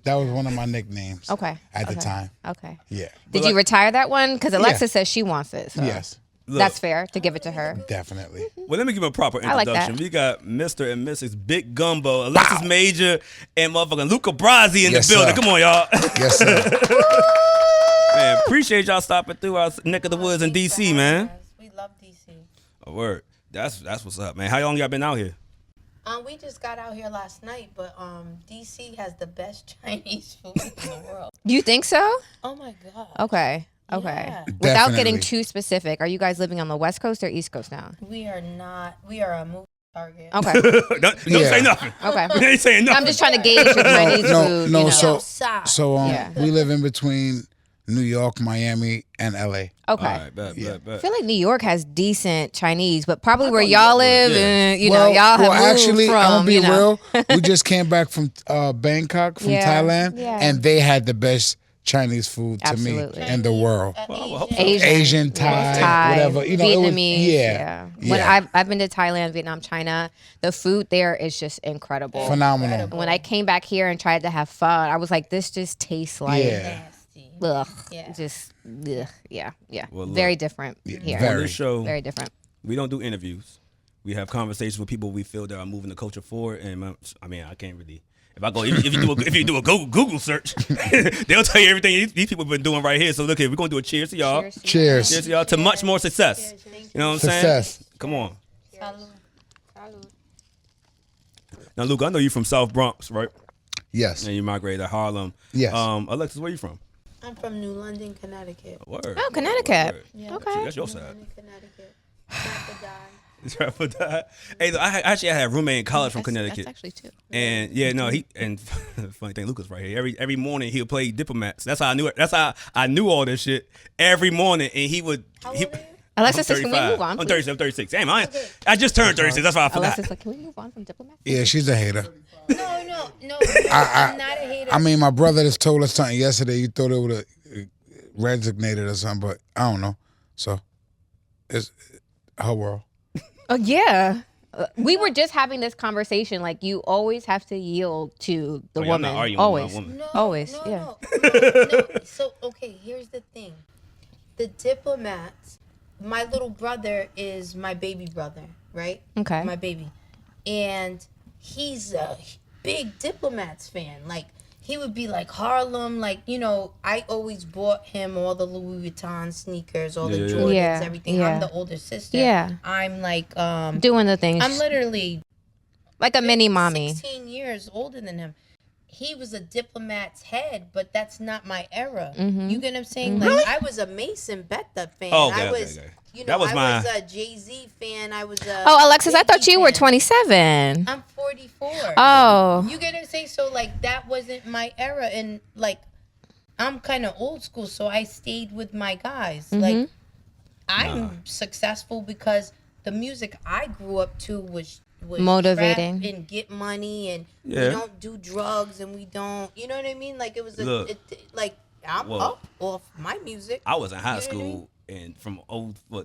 That was one of my nicknames. Okay. At the time. Okay. Yeah. Did you retire that one? Because Alexis says she wants it. So Yes. Look, that's fair to give it to her. Definitely. Well, let me give him a proper I like introduction. that. We got Mr. and Mrs. Big Gumbo, Alexis Major, and motherfucking Luka Brazi in Yes, the building. sir. Come on, y'all. Yes, sir. Man, appreciate y'all stopping through our neck of the woods in DC, man. We love DC. A word. That's what's up, man. How long y'all been out here? We just got out here last night, but DC has the best Chinese food in the world. You think so? Oh my god. Okay. Yeah. Without getting Definitely. too specific, are you guys living on the West Coast or East Coast now? We are not. We are a movie target. Okay. Don't Yeah. say nothing. Okay. We ain't saying nothing. I'm just trying to gauge your Chinese food. no, you know. so Outside. Yeah. we live in between New York, Miami, and LA. Okay. All right, bet. I feel like New York has decent Chinese, but probably where thought y'all New York live, was, y'all have moved actually, from, I'm gonna be real. know. We just came back from Bangkok, from Yeah, Thailand, yeah. and they had the best Chinese food to Absolutely. me in the world. Asian, Thai, whatever. You know, it was- Vietnamese. yeah. When Yeah. I've been to Thailand, Vietnam, China, the food there is just incredible. Phenomenal. When I came back here and tried to have fun, I was like, this just tastes like Yeah. Nasty. ugh. Yeah. Just ugh. Yeah. Well, look, very different here. On very. this show, Very different. we don't do interviews. We have conversations with people we feel that are moving the culture forward. And I mean, I can't really. If you do a Google search, they'll tell you everything these people have been doing right here. So look here, we're gonna do a cheers to y'all. Cheers. Cheers to y'all to much more success. You know what I'm Success. saying? Come on. Salud. Now, Luke, I know you from South Bronx, right? Yes. And you migrated to Harlem. Yes. Alexis, where you from? I'm from New London, Connecticut. Word. Oh, Connecticut. Word. Yeah. Okay. That's your side. New London, Connecticut. Not to die. Hey, though, I had a roommate in college from Connecticut. That's actually two. And funny thing, Luca's right here. Every morning he'll play Diplomats. That's how I knew it. That's how I knew all this shit every morning. And he would. How old are you? Alexis, I'm can we 35. move on? I'm Please? 37, 36. Damn, I just turned 36. That's why I forgot. Alexis, can we move on from diplomats? Yeah, she's a hater. No. I'm not a hater. I mean, my brother just told us something yesterday. You thought it would have resignated or something, but I don't know. So it's her world. Oh yeah. We were just having this conversation. Like, you always have to yield to the I'm woman. not arguing Always. with my woman. No, Always, no, yeah. no. So, okay, here's the thing. The Diplomats, my little brother is my baby brother, right? Okay. My baby. And he's a big Diplomats fan. Like, he would be like Harlem, like, you know, I always bought him all the Louis Vuitton sneakers, all the Yeah. Jordans, Yeah, everything. yeah. I'm the older sister. Yeah. I'm like, Doing the things. I'm literally like a mini mommy. 16 years older than him. He was a Diplomat's head, but that's not my era. You get what I'm saying? Like, I was a Mason Bethel fan. Oh, okay, I was, okay. you know, That was I was a Jay-Z fan. I was a Oh, Alexis, I thought Biggie you were fan. 27. I'm 44. Oh. You get what I'm saying? So, like, that wasn't my era. And, like, I'm kind of old school, so I stayed with my guys. Like, I'm successful because the music I grew up to was Motivating. trap and get money, and we Yeah. don't do drugs, and we don't, you know what I mean? Like, it was Look. like, I'm Well, up off my music. I was in high You know what I school, and from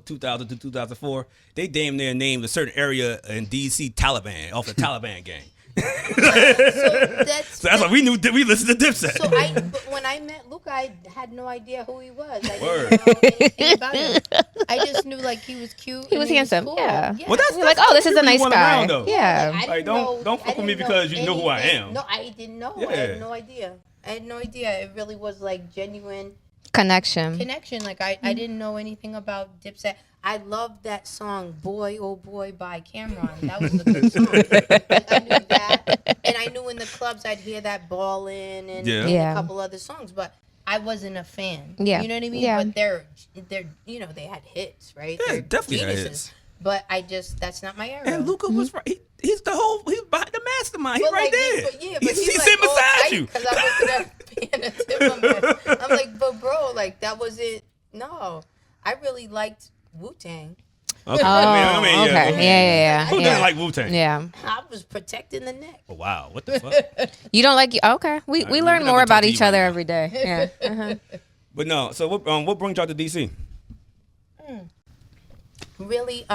2000 to 2004, they damn near named a certain area in DC Taliban off the Taliban gang. So that's why we knew we listened to Dipset. But when I met Luca, I had no idea who he was. I Word. didn't know anything about him. I just knew, like, he was cute. He and was handsome, cool. yeah. Well, that's You're like, oh, this is a nice one guy. around, though. Yeah. I Like, didn't don't know- fuck I with me didn't because you know who I anything. am. No, I didn't know. I Yeah. had no idea. It really was like genuine Connection. connection. Like, I didn't know anything about Dipset. I loved that song, Boy Oh Boy by Cameron. That was a good song. I knew that. And I knew in the clubs I'd hear that Ballin' and, Yeah. and Yeah. a couple other songs, but I wasn't a fan. Yeah. You know what I mean? Yeah. But they're you know, they had hits, right? Yeah, They're definitely had geniuses. hits. But that's not my era. And Luca was right. He's behind the mastermind. He's But, right like, there. but He's like, sitting beside you. Because I wasn't a fan of Timberland. I'm like, but bro, like, that wasn't. No, I really liked Wu-Tang. Okay. Oh, I mean, okay. Yeah. Who Yeah. doesn't like Wu-Tang? Yeah. I was protecting the neck. Oh, wow. What the fuck? You don't like, okay. We we're learn not more gonna about talk to each you right other now. every day. Yeah. Uh-huh. But no. So what brings y'all to DC? Really,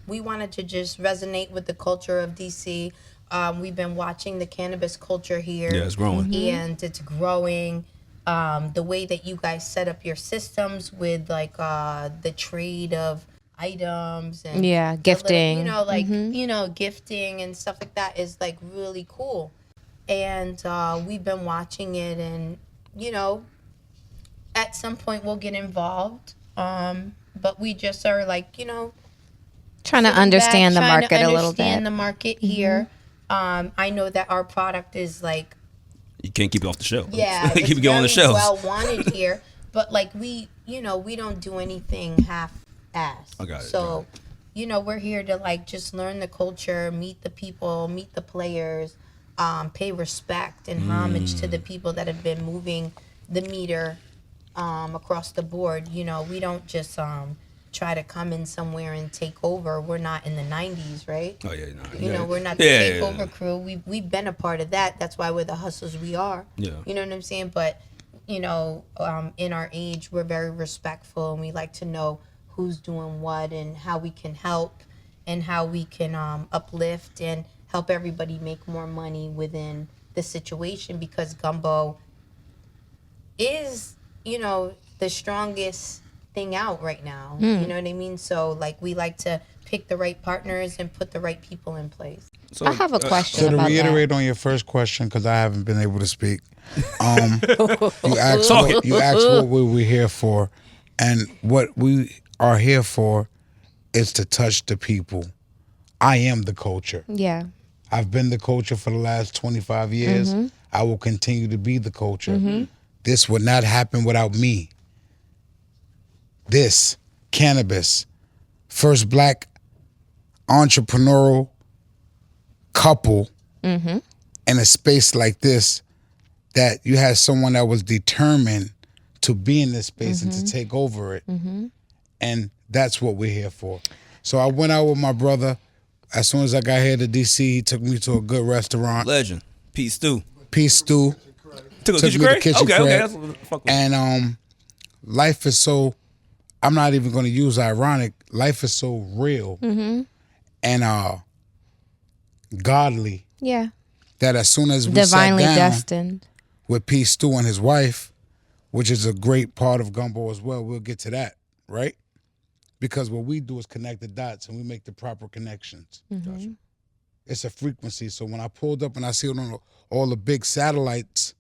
we wanted to just resonate with the culture of DC. We've been watching the cannabis culture here. Yeah, it's growing. And it's growing. The way that you guys set up your systems with, like, the trade of items and Yeah, the gifting. little, gifting and stuff like that is, like, really cool. And we've been watching it, and, you know, at some point we'll get involved. But we just are, like, you know, Trying to sitting understand the back, trying market to a little understand bit. the market here. I know that our product is, like, You can't keep it off the shelf. yeah, keep it going on the it's shelves. very well wanted here, but, like, we don't do anything half-assed. I got it, So, you know, we're here to, like, just learn the culture, meet the people, meet the players, pay respect and homage to the people that have been moving the meter across the board. You know, we don't just try to come in somewhere and take over. We're not in the 90s, right? Oh yeah, no. You know, we're not the takeover crew. We've been a part of that. That's why we're the hustlers we are. Yeah. You know what I'm saying? But, you know, in our age, we're very respectful, and we like to know who's doing what and how we can help and how we can uplift and help everybody make more money within the situation, because Gumbo is, you know, the strongest thing out right now. You know what I mean? So, like, we like to pick the right partners and put the right people in place. So, I have a question So to about reiterate on your first question, because I haven't been able to speak, you asked what we were here for, and what we are here for is to touch the people. I am the culture. Yeah. I've been the culture for the last 25 years. I will continue to be the culture. This would not happen without me. This, Cannabis, first black entrepreneurial couple in a space like this, that you had someone that was determined to be in this space and to take over it. And that's what we're here for. So I went out with my brother. As soon as I got here to DC, he took me to a good restaurant. Legend. Pete Stew. Peace Stew. Took me to Kitchen Okay, Crab. that's what the fuck with. And life is so, I'm not even going to use ironic, life is so real and godly Yeah. that as soon as we Divinely sat down destined. with P. Stu and his wife, which is a great part of Gumbo as well, we'll get to that, right? Because what we do is connect the dots and we make the proper connections. Gotcha. It's a frequency. So when I pulled up and I see it on all the big satellites,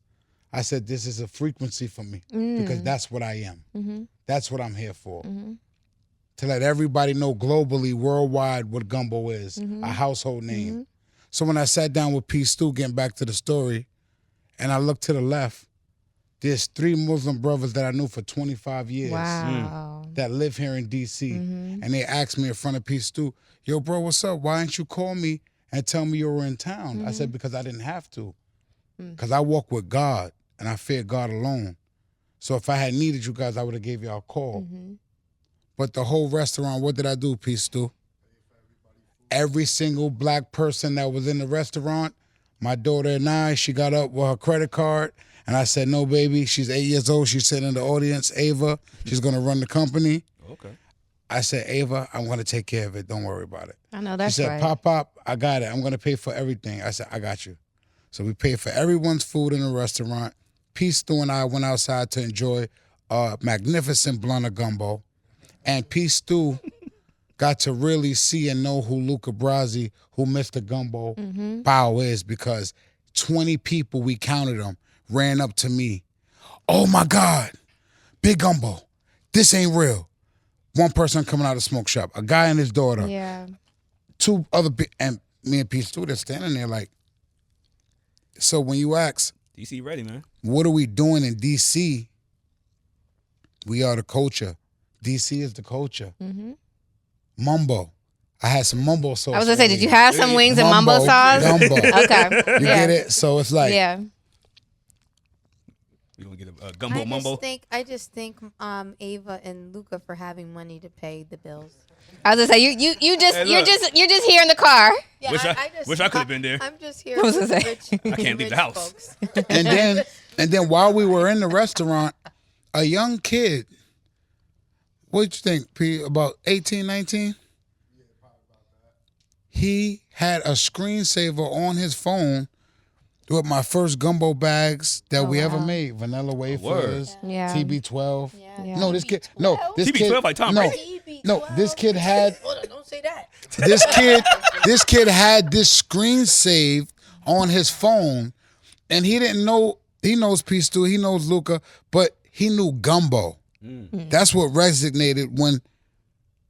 I said, this is a frequency for me because that's what I am. That's what I'm here for. To let everybody know globally, worldwide, what Gumbo is, a household name. So when I sat down with P. Stu, getting back to the story, and I looked to the left, there's 3 Muslim brothers that I knew for 25 years Wow. that live here in D.C. And they asked me in front of P. Stu, yo, bro, what's up? Why didn't you call me and tell me you were in town? I said, because I didn't have to. Because I walk with God and I fear God alone. So if I had needed you guys, I would have gave y'all a call. But the whole restaurant, what did I do, P. Stu? Every single black person that was in the restaurant, my daughter and I, she got up with her credit card, and I said, no, baby, she's 8 years old. She's sitting in the audience, Ava. She's going to run the company. Okay. I said, Ava, I'm going to take care of it. Don't worry about it. I know that's She said, right. Pop, I got it. I'm going to pay for everything. I said, I got you. So we paid for everyone's food in the restaurant. P. Stu and I went outside to enjoy a magnificent blunt of gumbo. And P. Stu got to really see and know who Luka Brazi, who Mr. Gumbo Bow is, because 20 people, we counted them, ran up to me. Oh my God, Big Gumbo, this ain't real. One person coming out of the smoke shop, a guy and his daughter, Yeah. 2 other, and me and P. Stu, they're standing there like, so when you ask, DC ready, man. what are we doing in DC? We are the culture. DC is the culture. Mumbo. I had some mumbo sauce. I was gonna say, did you earlier. have some wings and mumbo sauce? Gumbo. Okay. You Yeah. get it? So it's like, Yeah. You gonna get a gumbo mumbo? I just thank Ava and Luca for having money to pay the bills. I was gonna say you're look. just here in the car. Yeah, Wish I could have been there. I'm just here. I was with gonna say. rich, I can't leave the rich house. folks. and then while we were in the restaurant, a young kid, what you think, P, about 18, 19? He had a screensaver on his phone with my first gumbo bags that we ever made. Vanilla wafers, Yeah. TB12. Yeah. No, this kid, no, this TB12 kid, like Tom no, Brady? no, this kid had, Hold on, don't say that. this kid had this screen saved on his phone, and he didn't know. He knows P. Stu, he knows Luca, but he knew Gumbo. That's what resonated when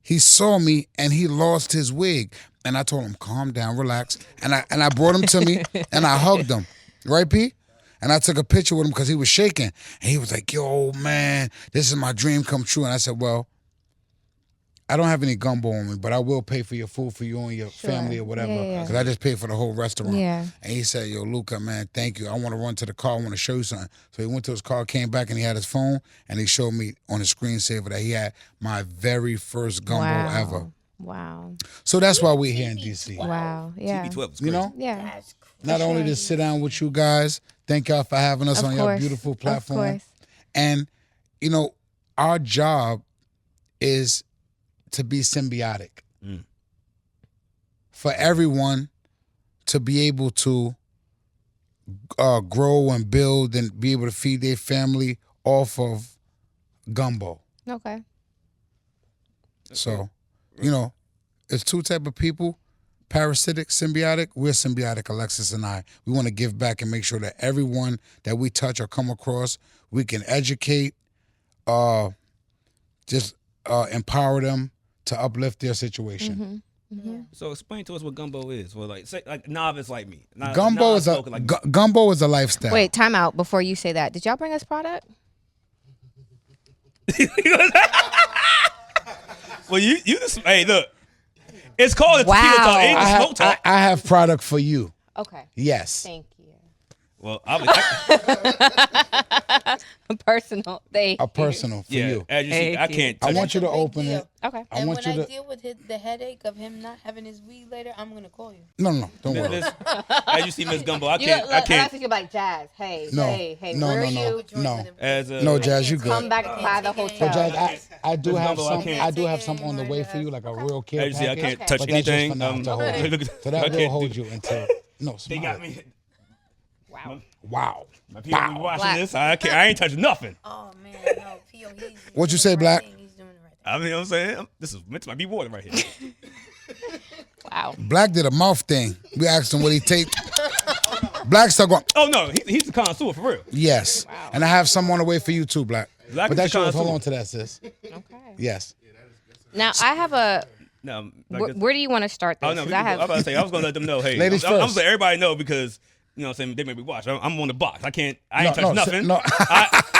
he saw me and he lost his wig. And I told him, calm down, relax. And I brought him to me and I hugged him. Right, P? And I took a picture with him because he was shaking. And he was like, yo, man, this is my dream come true. And I said, well, I don't have any gumbo on me, but I will pay for your food for you and your family or whatever. Yeah. Because I just paid for the whole restaurant. Yeah. And he said, yo, Luca, man, thank you. I want to run to the car. I want to show you something. So he went to his car, came back, and he had his phone, and he showed me on his screensaver that he had my very first gumbo ever. Wow. So that's why we're here in D.C. Wow. Yeah. TB12 was You crazy. know? Yeah. That's Not only to sit down with you guys, thank y'all for having us Of on your course. beautiful Of platform. course. And, you know, our job is to be symbiotic. For everyone to be able to grow and build and be able to feed their family off of gumbo. Okay. So, you know, it's 2 type of people, parasitic, symbiotic. We're symbiotic, Alexis and I. We want to give back and make sure that everyone that we touch or come across, we can educate, just empower them to uplift their situation. So explain to us what gumbo is. Well, like say like novice like me. Gumbo is a gumbo is a lifestyle. Wait, time out before you say that. Did y'all bring us product? Well, you just hey look. It's called a Wow. tequila talk. It ain't I the have, smoke talk. I have product for you. Okay. Yes. Thank you. Well, I Personal. Thank A personal for yeah. you. As you see, I Thank you. can't I touch want you to Big open deal. it. Okay. I And want when you I to. deal with the headache of him not having his weed later, I'm gonna call you. No, don't worry. this. As you see, Miss Gumbo, I You can't. I can't. you're like, Jazz, hey, No. hey, No, where no, are no. you? No. As a, No, Jazz, you good. Come back by the But hotel. Jazz, I do Miss have Gumbo, I some. can't- I do have something on the way for you, like a real care As you see, I package. can't touch But that's just anything. for now to hold you. So that will hold you until. No, They smile. got me. Wow. Wow. My people be watching Blac. this. I can't. I ain't touching nothing. Oh man, no, P.O. He's What you doing say, the right Blac? thing. He's doing the right thing. I mean, you know what I'm saying? This is meant to be water right here. Wow. Blac did a mouth thing. We asked him what he take. Blac stuck on. Oh no, he's the connoisseur for real. Yes. Wow. And I have some on the way for you too, Blac. Blac But is that's the yours. Hold connoisseur. on to that, sis. Okay. Yes. Now I have a. No, like Where do you want to start this? Oh no, 'Cause I I was have. about to say I was gonna let them know. Hey, Ladies I'm first. gonna let everybody know because you know what I'm saying they may be watching. I'm on the box. I can't. I ain't touch no, nothing. no.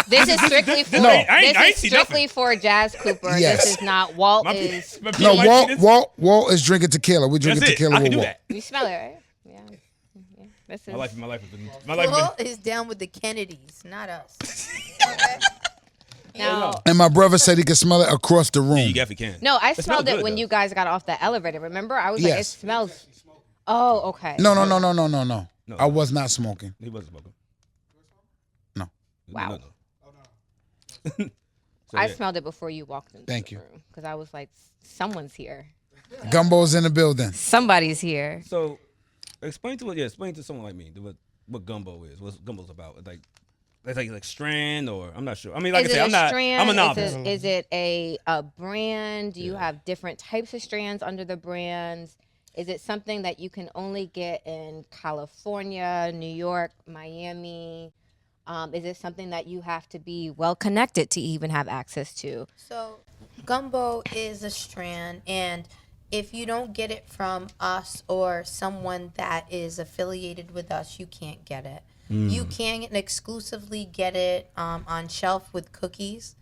This is strictly for. No. I ain't This is see strictly nothing. for Jas Cooper. Yes. This is not. Walt My, is. my No, people might see this. Walt is drinking tequila. We're drinking That's it. tequila I can with do Walt. that. You smell it, right? Yeah. This is. My life has been. My life has Paul been. is down with the Kennedys, not us. Now, And my brother said he could smell it across the room. You definitely can. no, I It smelled smells it good, when though. you guys got off the elevator. Remember? I was like, it Yes. smells. Oh, okay. No. No. I was not smoking. He wasn't smoking. No. Wow. So, I yeah. smelled it before you walked into Thank the you. room because I was like, someone's here. Gumbo's in the building. Somebody's here. So, explain to someone like me what gumbo is. What gumbo's about. Like, it's like strand or I'm not sure. I mean, like Is I it said, a I'm not. strand? I'm a novice. Is it a brand? Do you have different types of strands under the brands? Is it something that you can only get in California, New York, Miami? Is it something that you have to be well connected to even have access to? So, Gumbo is a strand, and if you don't get it from us or someone that is affiliated with us, you can't get it. You can exclusively get it on shelf with cookies.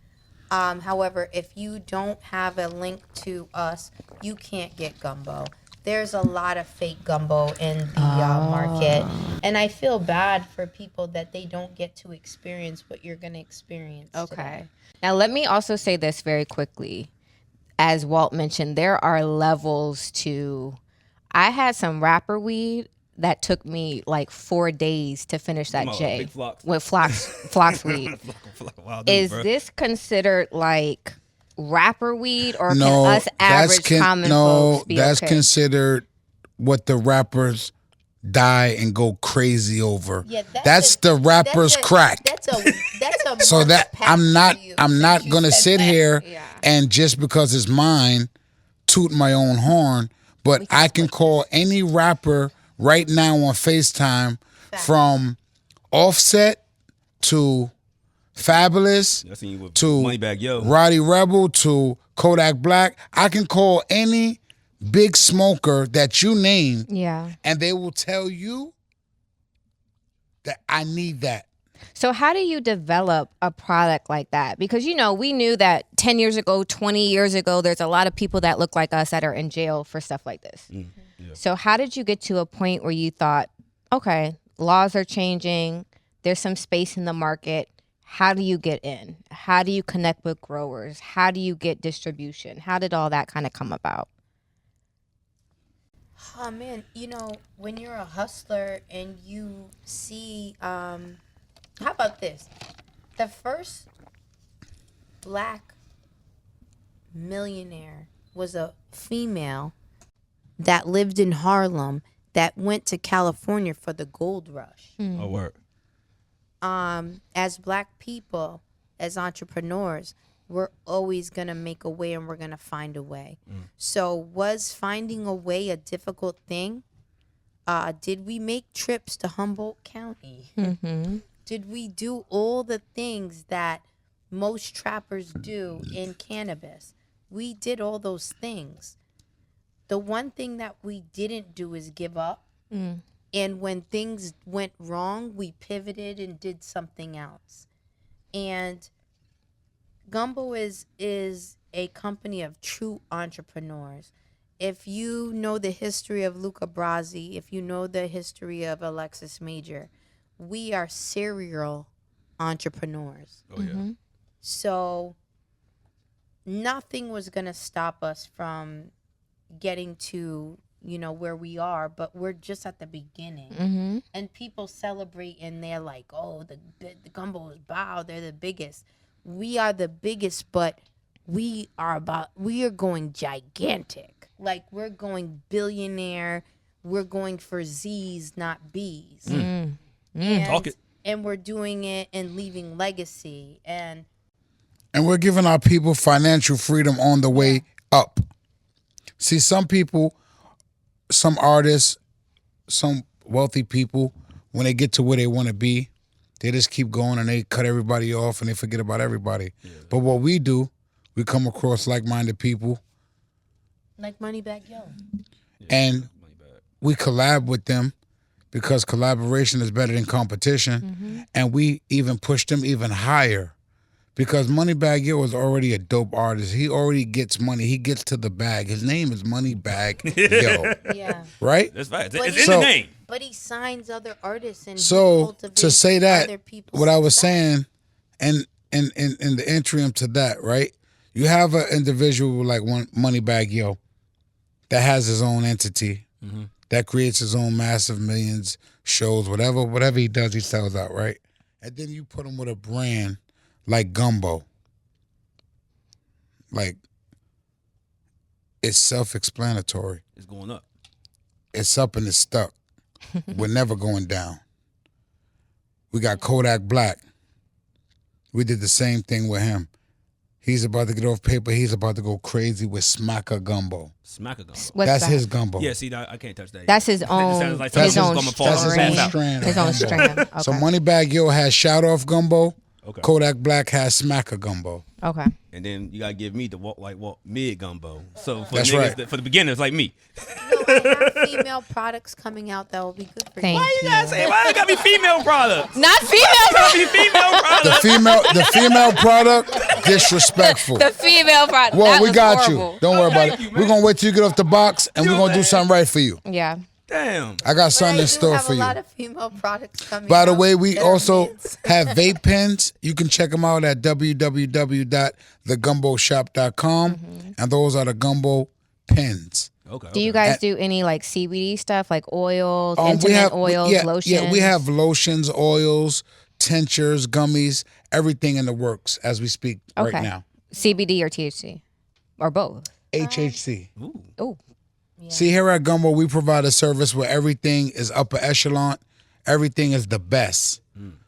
However, if you don't have a link to us, you can't get Gumbo. There's a lot of fake gumbo in the market, and I feel bad for people that they don't get to experience what you're going to experience Okay. today. Now, let me also say this very quickly. As Walt mentioned, there are levels to. I had some wrapper weed that took me like 4 days to finish that Come on, J big flocks. with flox weed. Wow, dude, Is bro. this considered like wrapper weed, or No, can us average common folks be that's okay? considered what the rappers die and go crazy over. Yeah, that's the rappers crack. That's a So market that pack I'm not for you, I'm not since you gonna said sit that. here Yeah. and just because it's mine toot my own horn, but I can call any rapper right now on FaceTime from Offset to Fabulous I seen you with to Moneybag Yo. Roddy Rebel to Kodak Black. I can call any big smoker that you name Yeah. and they will tell you that I need that. So how do you develop a product like that? Because, you know, we knew that 10 years ago, 20 years ago, there's a lot of people that look like us that are in jail for stuff like this. Yeah. So how did you get to a point where you thought, okay, laws are changing, there's some space in the market. How do you get in? How do you connect with growers? How do you get distribution? How did all that kind of come about? Oh man, you know, when you're a hustler and you see, how about this? The first black millionaire was a female that lived in Harlem that went to California for the gold rush. Oh, word. As black people, as entrepreneurs, we're always going to make a way and we're going to find a way. So was finding a way a difficult thing? Did we make trips to Humboldt County? Did we do all the things that most trappers do in cannabis? We did all those things. The one thing that we didn't do is give up. And when things went wrong, we pivoted and did something else. And Gumbo is a company of true entrepreneurs. if you know the history of Luka Brazi, if you know the history of Alexis Major, we are serial entrepreneurs. Oh yeah. So nothing was going to stop us from getting to, where we are, but we're just at the beginning. And people celebrate and they're like, oh, the Gumbo is bow, they're the biggest. We are the biggest, but we are going gigantic. Like, we're going billionaire. We're going for Z's, not B's. Talk it. And we're doing it and leaving legacy. And we're giving our people financial freedom on the way up. See, some people, some artists, some wealthy people, when they get to where they want to be, they just keep going and they cut everybody off and they forget about everybody. Yeah. But what we do, we come across like-minded people. Like Moneybag Yo. And we collab with them because collaboration is better than competition. And we even push them even higher. Because Moneybag Yo is already a dope artist. He already gets money. He gets to the bag. His name is Moneybag Yo. Yeah. Right? That's right. It's in the name. But he signs other artists and so to say that, what I was success. saying, and in the interim to that, right? You have an individual like Moneybag Yo that has his own entity, that creates his own massive millions shows, whatever he does, he sells out, right? And then you put him with a brand like Gumbo. Like, it's self-explanatory. It's going up. It's up and it's stuck. We're never going down. We got Kodak Blac. We did the same thing with him. He's about to get off paper. He's about to go crazy with Smacker Gumbo. Smacker Gumbo. What's That's that? his gumbo. Yeah, see, I can't touch that. That's his That own. sounds like his something own that's That's his strand. own strand. His own strand. Okay. So Moneybag Yo has Shout Off Gumbo. Okay. Kodak Blac has Smacker Gumbo. Okay. And then you gotta give me the WalkLikeWalt mid Gumbo. So for That's niggas right. for the beginners like me. I have female products coming out that will be good for Thank you. you. You gotta say, why it gotta be female products? Not female. Gotta be female products. The female product, disrespectful. The female product. Well, That we was got horrible. you. Don't worry about Thank it. you, man. We're gonna wait till you get off the box and You we're know gonna do that. something right for you. Yeah. Damn. I got But something I in do store have for a you. lot of female products coming By the out way, we that are also men's. have vape pens. You can check them out at www.thegumboshop.com. And those are the Gumbo pens. Okay. Do you guys do any like CBD stuff, like oils, We intimate have oils, lotions? Yeah, we have lotions, oils, tinctures, gummies, everything in the works as we speak right now. CBD or THC, or both? HHC. Oh, See, here at Gumbo, we provide a service where everything is upper echelon. Everything is the best.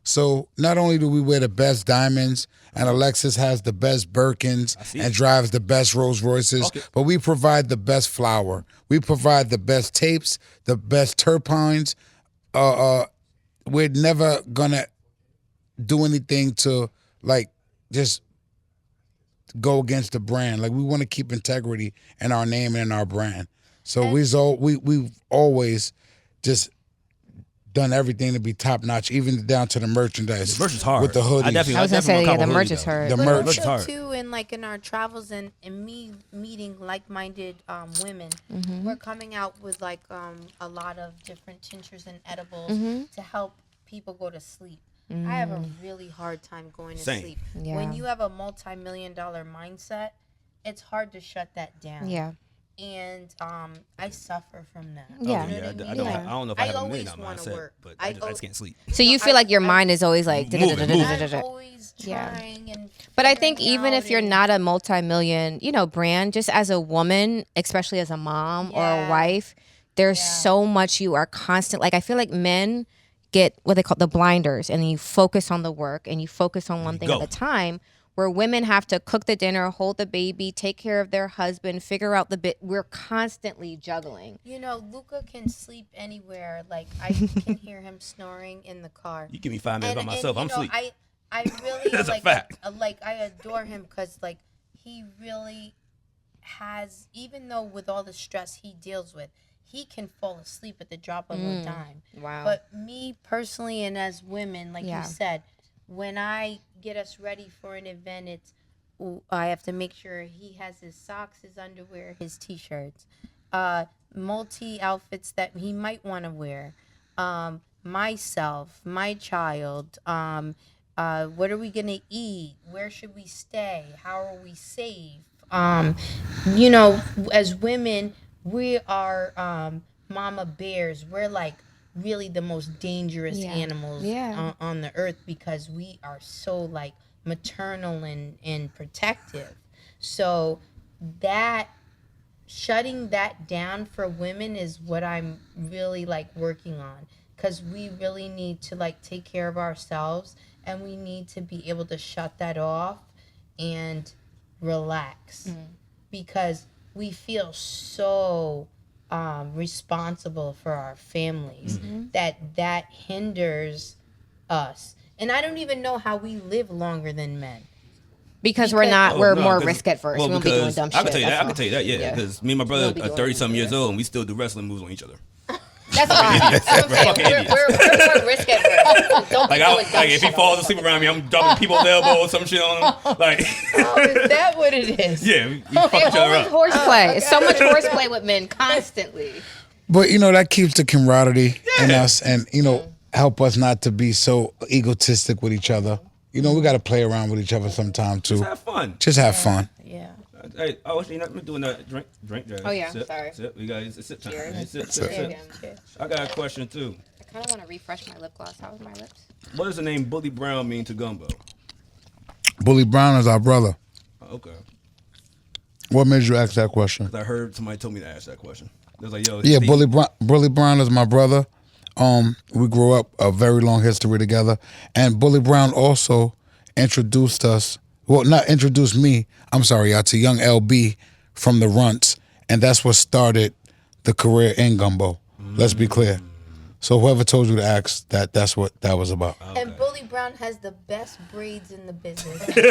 So not only do we wear the best diamonds, and Alexis has the best Birkins and drives the best Rolls Royces, but we provide the best flour. We provide the best tapes, the best terpenes. We're never gonna do anything to like just go against the brand. Like, we want to keep integrity in our name and in our brand. So we've always just done everything to be top notch, even down to the merchandise. The merch is hard. With the hoodies. I was gonna say, yeah, the merch is hard. The But merch. Merch is hard. too, and like in our travels and me meeting like-minded women, we're coming out with like a lot of different tinctures and edibles to help people go to sleep. I have a really hard time going to Same. sleep. Yeah. When you have a multi-million-dollar mindset, it's hard to shut that down. yeah. And I suffer from that. Yeah. You know Yeah, what I I don't. mean? I don't know if I have a always million wanna mindset, work. but I just can't sleep. So you feel like your mind is always like, Moving. I'm always Yeah. trying and But I think figuring even out if you're and- not a multi-million, brand, just as a woman, especially as a mom or a Yeah. wife, there's so much you are constant. Like, I feel like men get what they call the blinders, and you focus on the work and you focus on one thing go. at a time. Where women have to cook the dinner, hold the baby, take care of their husband, figure out the bit. We're constantly juggling. Luca can sleep anywhere. Like, I can hear him snoring in the car. You give me 5 minutes by myself, I'm asleep. I really That's a like fact. I adore him because like he really has, even though with all the stress he deals with, he can fall asleep at the drop of a dime. Wow. But me personally, and as women, like Yeah. you said, when I get us ready for an event, I have to make sure he has his socks, his underwear, his t-shirts. multi outfits that he might want to wear. Myself, my child. What are we gonna eat? Where should we stay? How are we safe? You know, as women, we are mama bears. We're like really the most dangerous animals on the earth because we are so like maternal and protective. So that shutting that down for women is what I'm really like working on, because we really need to like take care of ourselves, and we need to be able to shut that off and relax, because we feel so responsible for our families that hinders us. And I don't even know how we live longer than men. Because we're more 'cause- risk adverse. well, we won't be doing dumb shit. I can tell you that. that's I can tell you that. Yeah, because me and my brother won't be are doing 30-something years that. old, and we still do wrestling moves on each other. That's what I'm saying. We're more risk adverse. Don't Like, be doing dumb if he shit falls all asleep around me, I'm dumping people's elbow or some shit on him. Like, Oh, is that what it is? yeah, we fuck each It's other always up. horseplay. It's so much horseplay with men constantly. But you know that keeps the camaraderie in us, and you know help us not to be so egotistic with each other. You know we got to play around with each other sometime too. Just have fun. Just have fun. Yeah. Hey, you're not doing that. Drink, Jazz. Oh, yeah, Sip, sorry. Sip. We got sip time. Cheers. Hey, sip. Cheers. I got a question too. I kind of want to refresh my lip gloss. How was my lips? What does the name Bully Brown mean to Gumbo? Bully Brown is our brother. Okay. What made you ask that question? 'Cause I heard somebody told me to ask that question. They was like, yo, Yeah, Steve- Bully Brown is my brother. We grew up a very long history together, and Bully Brown also introduced us. Well, not introduced me. I'm sorry, y'all, to young LB from the Runts, and that's what started the career in Gumbo. Let's be clear. So whoever told you to ask that's what that was about. And Bully Brown has the best braids in the business. Always look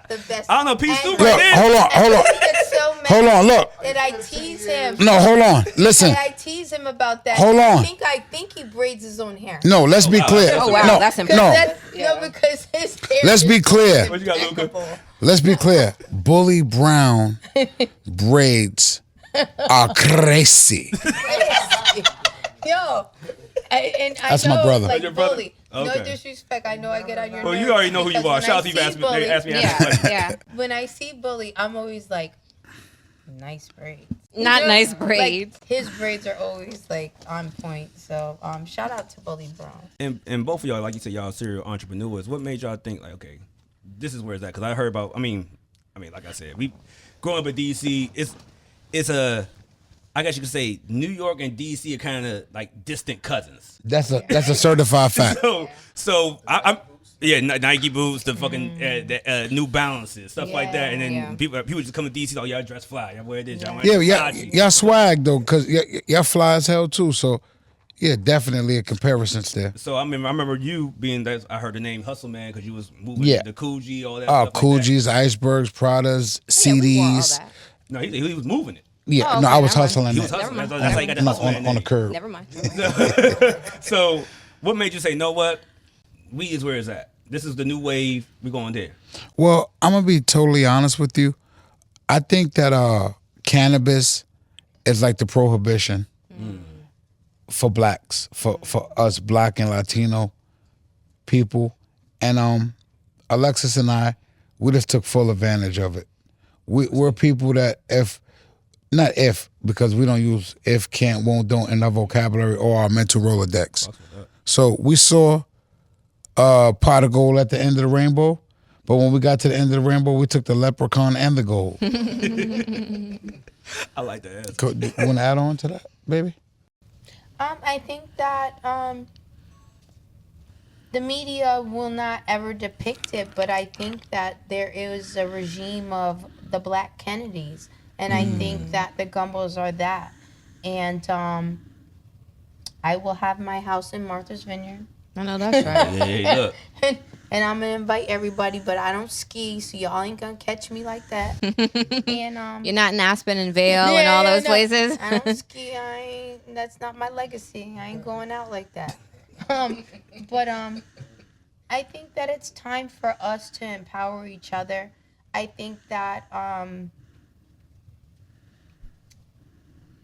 the best. I don't know, Pete And Stewart Look, right there. hold on. he gets so mad Hold on, look. that I tease him. No, hold on. Listen. And I tease him about that. Hold on. I think he braids his own hair. No, let's be wow. clear. Oh, wow, No, that's Because impressive. no. No, because his hair Let's is be clear. What you got, Luca? impeccable. Let's be clear. Bully Brown braids are crazy. Yo. I That's know, my brother. Like Your brother? Bully. Okay. No disrespect. I know I get on your Well, nerves. you already know who you because are. when Shout I out to you. see Ask me Bully- the Yeah, question. yeah. When I see Bully, I'm always like, nice braids. Not nice Like, braids. his braids are always like on point. So shout out to Bully Brown. And both of y'all, like you said, y'all serial entrepreneurs. What made y'all think like, okay, this is where it's at? Because I heard about. I mean, like I said, we growing up in DC. It's a. I guess you could say New York and DC are kind of like distant cousins. That's a certified fact. So I'm Nike boots, the fucking the, New Balances, stuff like that, and then people just come to DC. Oh, y'all dress fly. Y'all wear this. Y'all wear Y'all swag though, cause y'all fly as hell too. So yeah, definitely a comparison's there. So I remember you being that. I heard the name Hustle Man because you was moving Yeah. the Coogee, all that. Oh, stuff like that. Coogie's, icebergs, Pradas, Yeah, we wore all CDs. that. No, he was moving it. Yeah, Oh, no, okay, I was never mind. hustling He was that hustling. mind. That's how you got the No, hustle man on the name. curb. Never mind. So what made you say, know what? Weed is where it's at. This is the new wave. We're going there. Well, I'm gonna be totally honest with you. I think that cannabis is like the prohibition for blacks, for us black and Latino people. And Alexis and I, we just took full advantage of it. We're people that because we don't use if, can't, won't, don't in our vocabulary or our mental Rolodex. So we saw pot of gold at the end of the rainbow, but when we got to the end of the rainbow, we took the leprechaun and the gold. I like that answer. You want to add on to that, baby? I think that the media will not ever depict it, but I think that there is a regime of the Black Kennedys, and I think that the Gumbos are that. And I will have my house in Martha's Vineyard, I know that's right. Hey, look. and I'm gonna invite everybody, but I don't ski, so y'all ain't gonna catch me like that. And You're not in Aspen and Vale and all those places. I don't ski. That's not my legacy. I ain't going out like that. But I think that it's time for us to empower each other. I think that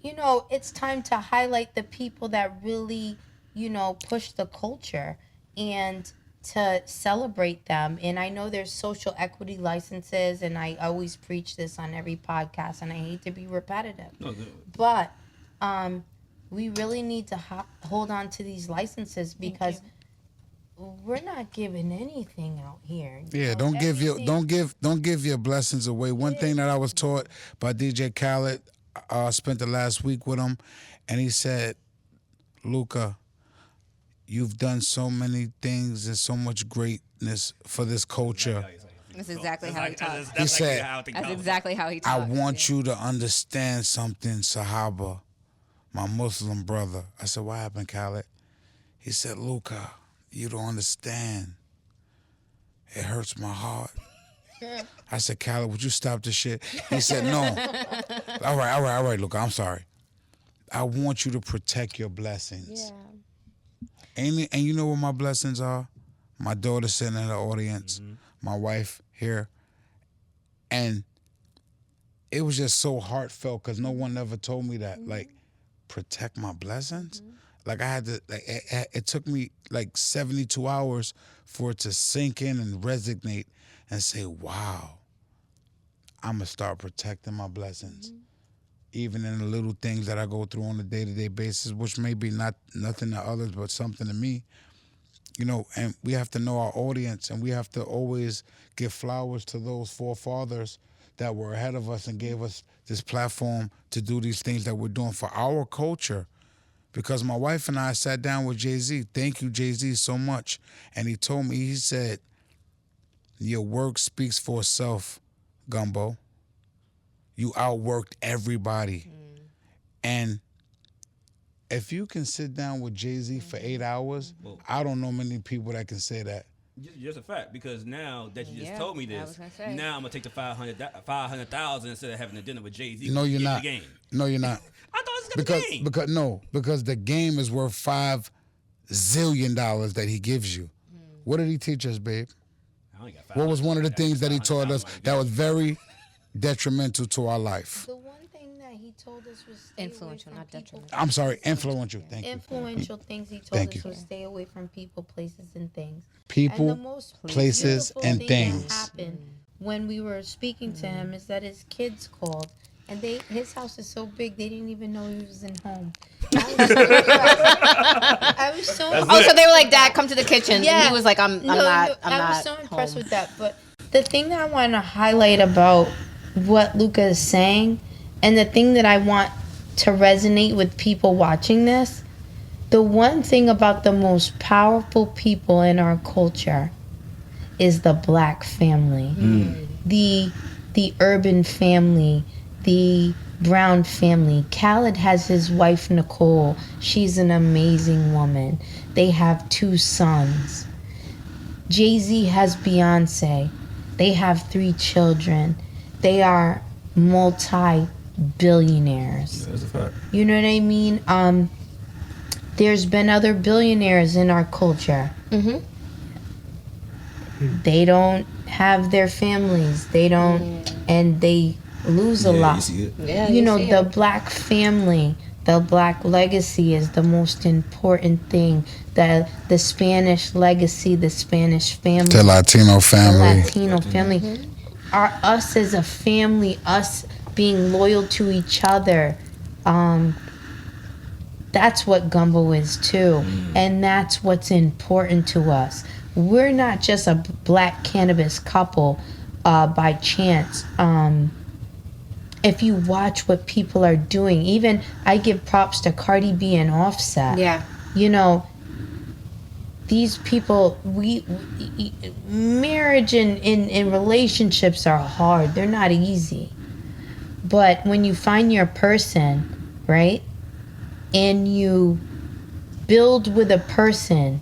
you know, it's time to highlight the people that really, you know, push the culture and to celebrate them. And I know there's social equity licenses, and I always preach this on every podcast, and I hate to be repetitive. But we really need to hold on to these licenses because we're not giving anything out here. Yeah, don't give your blessings away. One thing that I was taught by DJ Khaled, I spent the last week with him, and he said, Luca, you've done so many things and so much greatness for this culture. That's exactly how he talks. He said, That's exactly how he talks. I want you to understand something, Sahaba, my Muslim brother. I said, what happened, Khaled? He said, Luca, you don't understand. It hurts my heart. I said, Khaled, would you stop this shit? He said, no. All right, Luca, I'm sorry. I want you to protect your blessings. Yeah. And you know what my blessings are? My daughter sitting in the audience, my wife here. And it was just so heartfelt because no one ever told me that. Like, protect my blessings? Like, I had to, like, it took me like 72 hours for it to sink in and resonate and say, wow, I'm going to start protecting my blessings. Even in the little things that I go through on a day-to-day basis, which may be nothing to others, but something to me. You know, and we have to know our audience, and we have to always give flowers to those forefathers that were ahead of us and gave us this platform to do these things that we're doing for our culture. Because my wife and I sat down with Jay-Z. Thank you, Jay-Z, so much. And he told me, he said, your work speaks for itself, Gumbo. You outworked everybody. And if you can sit down with Jay-Z for 8 hours, I don't know many people that can say that. Just a fact, because now that you just told me this, now I'm gonna take the 500,000 instead of having a dinner with Jay-Z. No, you're not. No, you're not. I thought it was gonna be because the game is worth $5 zillion that he gives you. What did he teach us, babe? What was one of the things that he taught us that was very detrimental to our life? The one thing that he told us was influential, not detrimental. I'm sorry, influential. Thank you. Influential things he told us was stay away from people, places, and things. People, and the most places, and things. That happened when we were speaking to him is that his kids called, and his house is so big they didn't even know he was in home. I was so impressed. So they were like, Dad, come to the kitchen. Yeah. And he was like, I'm not. I was so impressed with that. But the thing that I want to highlight about what Luca is saying, and the thing that I want to resonate with people watching this, the one thing about the most powerful people in our culture is the Black family, the urban family, the Brown family. Khaled has his wife Nicole. She's an amazing woman. They have 2 sons. Jay-Z has Beyonce. They have 3 children. They are multi-billionaires. That's a fact. You know what I mean? There's been other billionaires in our culture. They don't have their families. They don't, and they lose a lot. You know, the Black family, the Black legacy is the most important thing. The Spanish legacy, the Spanish family. The Latino family. Us as a family, us being loyal to each other. That's what Gumbo is too. And that's what's important to us. We're not just a Black cannabis couple by chance. If you watch what people are doing, even I give props to Cardi B and Offset. Yeah. You know, these people, marriage and relationships are hard. They're not easy. But when you find your person, right, and you build with a person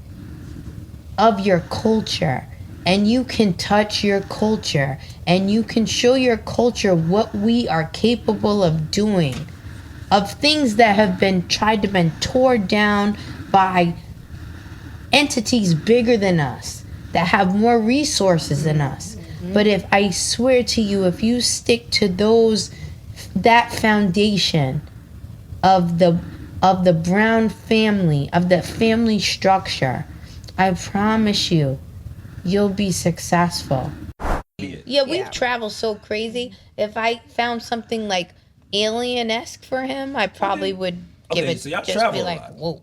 of your culture, and you can touch your culture, and you can show your culture what we are capable of doing, of things that have been tried to been torn down by entities bigger than us, that have more resources than us. But if I swear to you, if you stick to that foundation, of the Brown family, of the family structure, I promise you, you'll be successful. Yeah, we've traveled so crazy. If I found something like alien-esque for him, I probably would give it. So y'all just travel be a like, lot. whoa,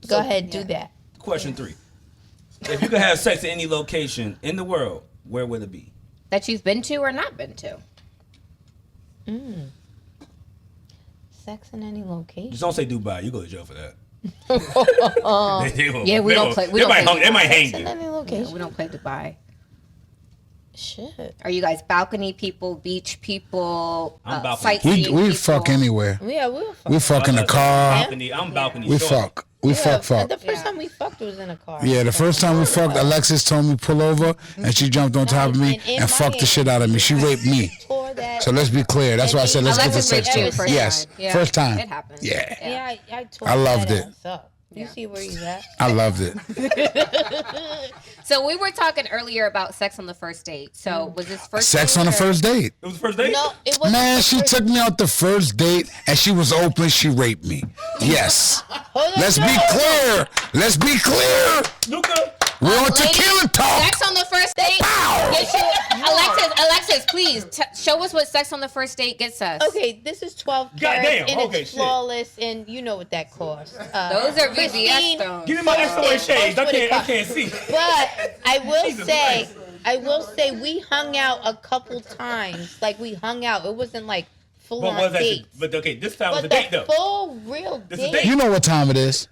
go ahead, do that. Question 3. If you could have sex in any location in the world, where would it be? That you've been to or not been to? Sex in any location. Just don't say Dubai. You go to jail for that. Yeah, we don't play. We don't play They might hang Sex in you. any location. We don't play Dubai. Shit. Are you guys balcony people, beach people, I'm balcony. sightseeing We people? fuck anywhere. Yeah, we'll fuck. We fuck in the car. I'm balcony. We short. fuck. We fuck. The first time we fucked was in a car. Yeah, the first time we fucked, Alexis told me pull over, and she jumped on top of me and fucked the shit out of me. She raped me. Tore that. So let's be clear. That's why I said let's get the Alexis sex raped you talk. first Yes, time. Yeah, first time. it happens. Yeah, Yeah, I tore I loved that it. ass up. You see where he's at? I loved it. So we were talking earlier about sex on the first date. So was this first Sex date on the or- first date. It was the first date? No, it wasn't. Man, the she first- took me out the first date, and she was open. She raped me. Yes. Hold on, Let's no. be clear. Let's be clear. Luca. We're on Ladies, TequilaTlk. Sex on the first date gets you. Alexis, please show us what sex on the first date gets us. Okay, this is 12 carats Goddamn, and okay, it's shit. flawless, and you know what that costs. Those are VVS pristine, stones. Give me my extra Posted, shades. I posted can't see. But I will Jesus say, Christ. we hung out a couple times. Like we hung out. It wasn't like full But on was that? dates. But okay, this time was But a date the though. full real This is date. date. You know what time it is.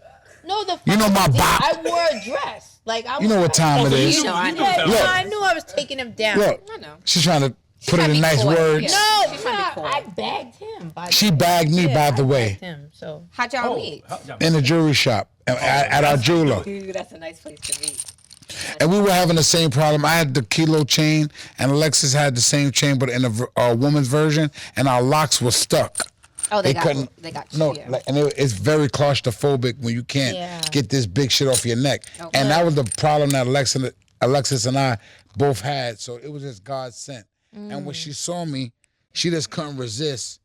No, the You know full my date, bop. I wore a dress. Like I You know what time Oh, it so is. you knew I the know. time. Yeah, Look. I knew I was taking him down. Look, I know. she's trying to put it trying to in be nice coy. words. Yeah. No, She's trying to be coy. I bagged him. She bagged me, by the I way, bagged him, so. How'd y'all meet? in a jewelry shop at our jeweler. Dude, that's a nice place to meet. And we were having the same problem. I had the kilo chain, and Alexis had the same chain, but in a woman's version, and our locks were stuck. Oh, they got you. No, Yeah. like, and it's very claustrophobic when you can't Yeah. get this big shit off your neck. Okay. And that was the problem that Alexis and I both had. So it was just God sent. And when she saw me, she just couldn't resist.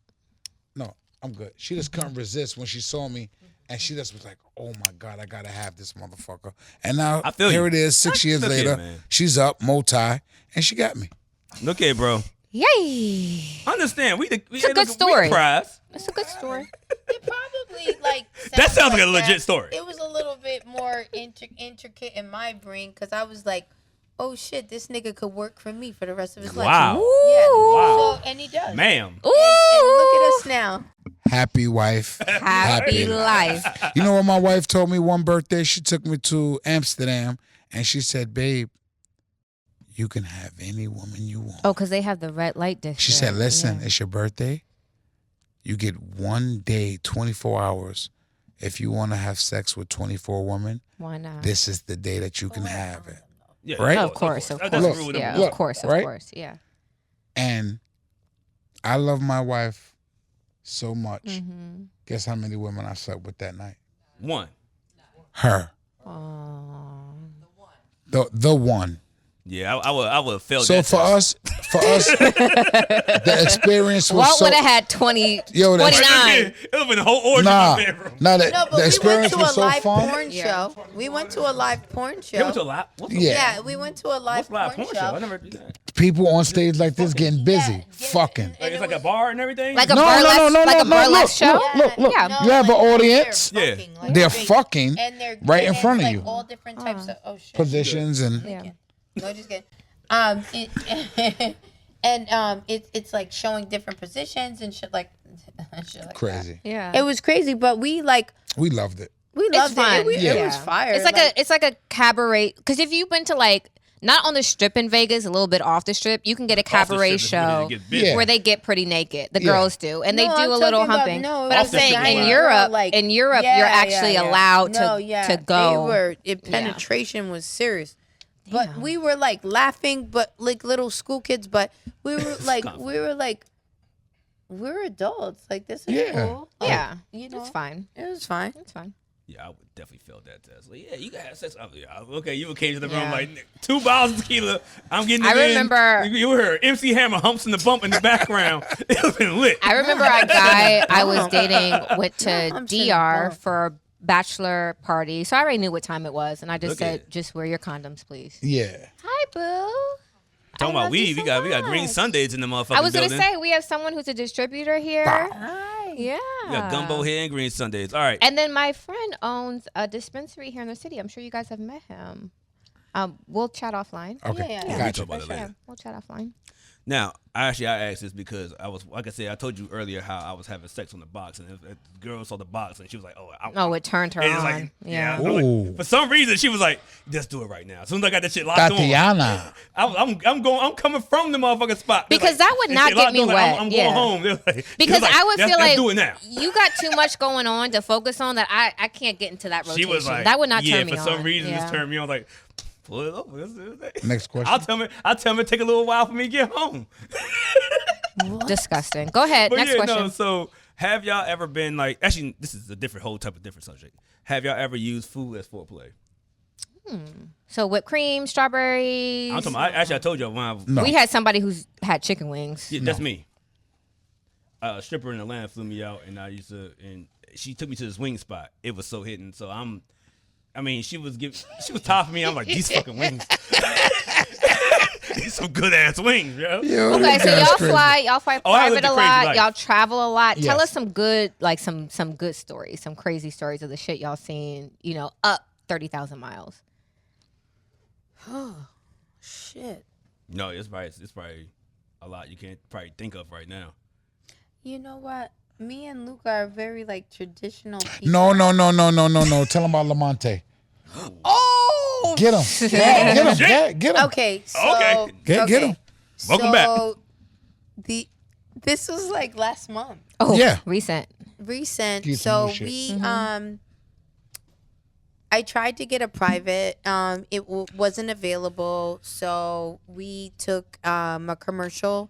No, I'm good. She just couldn't resist when she saw me. And she just was like, oh my God, I gotta have this motherfucker. And now I feel here you. it is, 6 years Look here, later. man. She's up, multi, and she got me. Look here, bro. Yay! Understand? It's a good story. Prize. That's a good story. It probably like That sounds like a that. legit story. It was a little bit more intricate in my brain because I was like, "Oh shit, this nigga could work for me for the rest of his life." Wow. Yeah. Wow. So, and he does. Ma'am. And look at us now. Happy wife. Happy life. You know what my wife told me one birthday? She took me to Amsterdam and she said, babe, you can have any woman you want. Oh, because they have the red light district. She said, listen, Yeah. it's your birthday. You get 1 day, 24 hours. If you want to have sex with 24 women, Why not? this is the day that you can have it. Yeah, Right? Of course, of That's course. the rule of the Yeah, book. of course, right? yeah. And I love my wife so much. Mm-hmm. Guess how many women I slept with that night? One. Her. Oh. The one. Yeah, I would have failed So that for test. us, the experience was Walt so. would have had 20, Yo, that's- 29. It would have been a whole orgy Nah, in the bedroom. nah. No, The but we went experience to was a so live fun. porn show. We went to a live porn show. They went to a lot. What's Yeah. Yeah, we went to a live, What's live porn, porn show. show? I never did that. People on stage like this getting busy, Yeah, fucking. and Like, it it's like a was- bar and everything. Like a No, burlesque, no, no, like no, a no, burlesque look, show. look. Yeah. You have an they're audience. Yeah. fucking, like, They're they- fucking and they're right in and front of it's, you. like, all different types of shit. Positions and Yeah. No, just kidding. It's like showing different positions and shit like shit like crazy. Yeah. that. It was crazy, but we We loved it. loved fun. it. It Yeah. was fire. It's like a cabaret. Because if you've been to like not on the strip in Vegas, a little bit off the strip, you can get a Off the cabaret strip is when show it gets busy. Yeah. where they get pretty naked. The Yeah. girls do, and they No, do I'm a little talking about- humping. no, but it I'm was saying just in like- Europe, like- you're Yeah, actually yeah. allowed No, to yeah, go. Penetration was serious. But Damn. we were like laughing, but like little school kids. But we were like, we're adults. Like this is Yeah. cool. Like, Yeah, you know, it's fine. It was fine. It's fine. Yeah, I would definitely fail that test. Like, yeah, you got to have sex. Okay, you came to the room Yeah. like 2 bottles of tequila. I'm getting it I in. remember- You heard MC Hammer humps in the bump in the background. It was been lit. I remember a guy I was dating went to I'm saying DR bump. for a bachelor party. So I already knew what time it was. And I just Look at said, it. just wear your condoms, please. Yeah. Hi, boo. Talking I about love you weed, so we got green much. Sundays in the motherfucking I was building. going to say, we have someone who's a distributor here. Hi. Yeah. We got Gumbo here and green Sundays. All right. And then my friend owns a dispensary here in the city. I'm sure you guys have met him. We'll chat offline. Okay. Yeah, we Gotcha. talk about it later. We'll chat offline. Now, I asked this because I was, like I said, I told you earlier how I was having sex on the box, and the girl saw the box, and she was like, Oh, it turned her and it's on. like, yeah. I was like- Ooh. for some reason, she was like, just do it right now. As soon as I got that shit locked on, Tatiana. I'm coming from the motherfucking spot. They're Because like- that would and not shit get locked me on, like, wet. I'm Yeah. going home. They're like- Because she was like, I would feel let's like do it now. you got too much going on to focus on that I can't get into that rotation. She was like, that would not yeah, turn me for on. some reason, yeah. this turned me on. Like, pull it over. Let's do it. Next question. I'll tell him it take a little while for me to get home. Disgusting. Go ahead. But Next yeah, question. no. So, have y'all ever been like? Actually, this is a whole type of different subject. Have y'all ever used food as foreplay? So whipped cream, strawberries. I'm talking. I told y'all when I. No. We had somebody who's had chicken wings. Yeah, that's me. A stripper in Atlanta flew me out, and and she took me to this wing spot. It was so hidden. So she was topping me. I'm like, these fucking wings. These some good ass wings, yo. Yo, Okay, so that's y'all crazy. fly Oh, I private lived a a crazy lot. life. Y'all travel a lot. Tell Yes. us some good, like some good stories, some crazy stories of the shit y'all seen. Up 30,000 miles. Shit. No, it's probably a lot you can't probably think of right now. You know what? Me and Luca are very like traditional people. No. Tell him about Lamonte. Oh, Get him. Get him. Okay, so Okay. Get him. Welcome back. So this was like last month, Oh, Yeah. recent. recent. Get So some new shit. we I tried to get a private. It wasn't available, so we took a commercial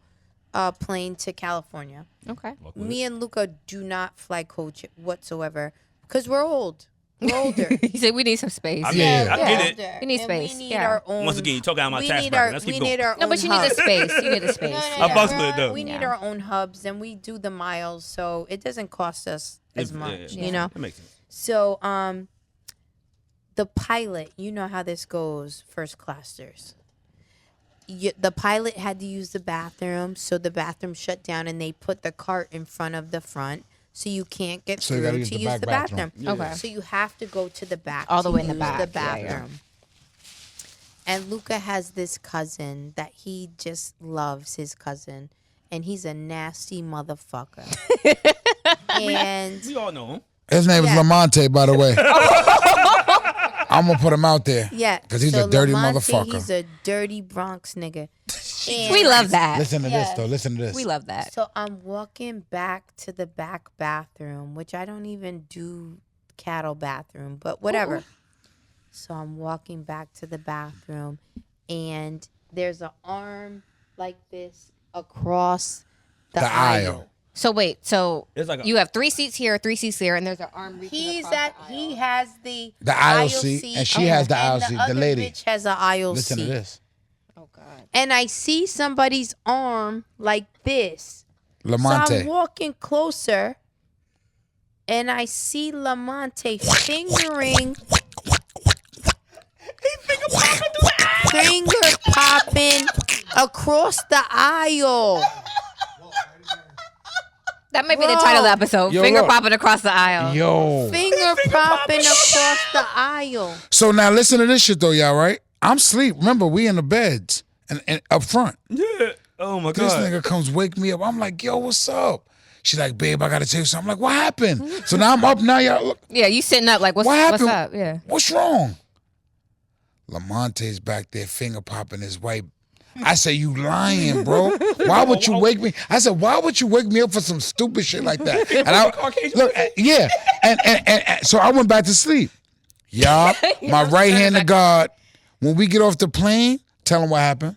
plane to California. Okay. Me and Luca do not fly coach whatsoever because we're old. We're older. He said we need some space. I Yeah. I get it. We need And space, We need yeah. our own. Once again, you talking out my we tax need bracket. our, Let's keep we going. need our No, own but you need a hubs. space. You need a space. I fucks with it, though. We need Yeah. our own hubs, and we do the miles, so it doesn't cost us as much. You know. That makes sense. So, the pilot, you know how this goes, first classers. The pilot had to use the bathroom, so the bathroom shut down, and they put the cart in front of the front, so you can't get So you through gotta to use the use back the bathroom. bathroom. Okay. So you have to go to the back, All the to way in the use back. the Yeah, yeah. bathroom. And Luca has this cousin that he just loves his cousin, and he's a nasty motherfucker. And We all know him. His name is Yeah. Lamonte, by the way. I'm gonna put him out there. yeah, Because he's so a dirty Lamonte, motherfucker. He's a dirty Bronx nigga. And We love that. Listen to Yeah. this, though. Listen to this. We love that. So I'm walking back to the back bathroom, which I don't even do cattle bathroom, but whatever. So I'm walking back to the bathroom, and there's an arm like this across the aisle. So wait, It's like a- you have 3 seats here, 3 seats there, and there's an arm reaching He's across at. the He aisle. has the aisle seat, and she has the aisle and seat, the other lady. bitch has an aisle Listen seat. to this. Oh God. And I see somebody's arm like this. So I'm Lamonte. walking closer, and I see Lamonte fingering, finger popping across the aisle. That might be the title of the episode. Yo, Finger look. popping across the aisle. Yo. Finger popping across the aisle. So now listen to this shit, though, y'all, right? I'm asleep. Remember, we in the beds and up front. Yeah. Oh my This god. nigga comes wake me up. I'm like, yo, what's up? She's like, babe, I gotta tell you something. I'm like, what happened? So now I'm up now, y'all. Look, Yeah, you sitting up like what's what happened? up? Yeah. What's wrong? Lamonte's back there finger popping his white. I say, you lying, bro. Why would you wake me? I said, why would you wake me up for some stupid shit like that? And I look, yeah. And so I went back to sleep. Y'all, my right hand to God, when we get off the plane, tell him what happened.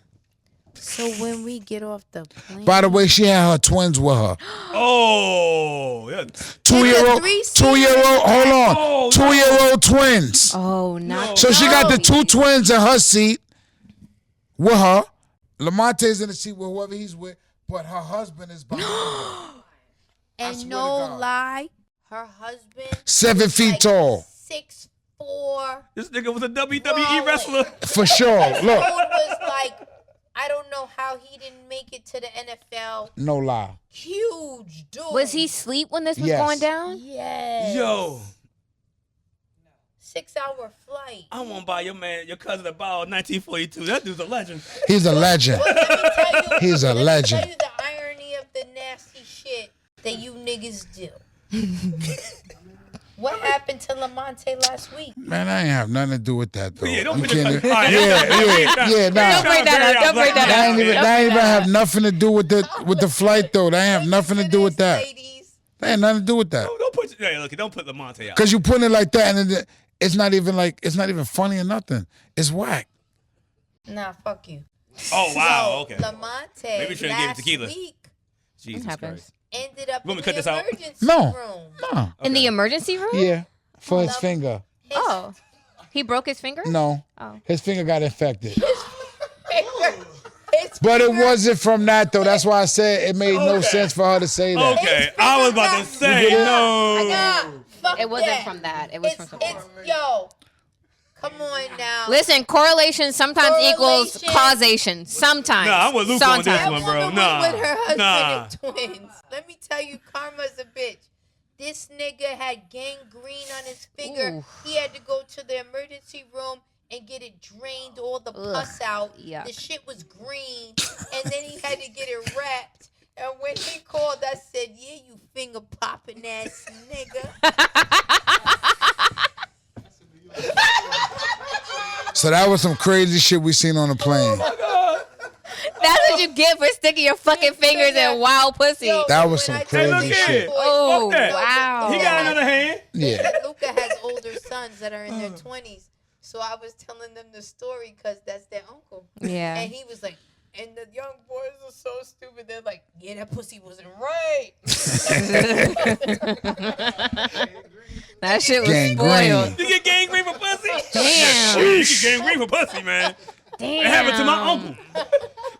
So when we get off the plane. By the way, she had her twins with her. Oh, yeah. 2-year-old. Hold on. Oh, 2-year-old twins. Oh, not So she got the 2 twins in her seat with her. Lamonte's in the seat with whoever he's with, but her husband is behind her. And no lie, her husband 7 feet like tall. 6'4". This nigga was a WWE wrestler. For sure. Look. Dude was like, I don't know how he didn't make it to the NFL. No lie. Huge dude. Was he asleep when this was Yes. going down? Yes. Yo, 6-hour flight. I want to buy your cousin a ball 1942. That dude's a legend. He's a legend. Well, let me tell you, He's a let me legend. tell you the irony of the nasty shit that you niggas do. What happened to Lamonte last week? Man, I ain't have nothing to do with that though. Yeah, don't You put can't- your nah. Nah. Don't bring that up. Don't bring that That up. ain't even have nothing to do with the flight though. That ain't have nothing to do with that. Ladies. That ain't nothing to do with that. Don't put. Hey, look, don't put Lamonte out. Cause you putting it like that, and then it's not even funny or nothing. It's whack. Nah, fuck you. Oh wow. So, Okay. Lamonte Maybe we shouldn't give it last tequila. week Jesus happens. Christ. ended up You want me in to cut the this out? emergency No. room. Nah. In the emergency room? Yeah. For his finger. Oh. He broke his finger? No. Oh. His finger got infected. His But it finger- wasn't from that though. That's why I said it made no sense for her to say that. Okay, I was about to say no. Nah, fuck It wasn't that. from that. It was It's, from something it's, else. yo, come on now. Listen, correlation sometimes equals Correlation. causation. Sometimes. Nah, I'm with Luca on this Sometimes. That one, bro. woman Nah. was with her husband Nah. and twins. Let me tell you, karma's a bitch. This nigga had gangrene on his finger. Ooh. He had to go to the emergency room and get it drained, all the pus out. yuck. The shit was green, and then he had to get it wrapped. And when he called, I said, "Yeah, you finger popping ass nigga." So that was some crazy shit we seen on the plane. That's what you get for sticking your fucking fingers in wild pussy. Yo, That was when some I tell crazy you, shit. boy, Oh, Fuck that. wow. He got another hand. Yeah. Luca has older sons that are in their 20s. So I was telling them the story because that's their uncle. Yeah. And he was like, and the young boys are so stupid. They're like, yeah, that pussy wasn't right. That shit was Gangrene. spoiled. You get gangrene for pussy? Damn. You get gangrene for pussy, man. Damn. It happened to my uncle.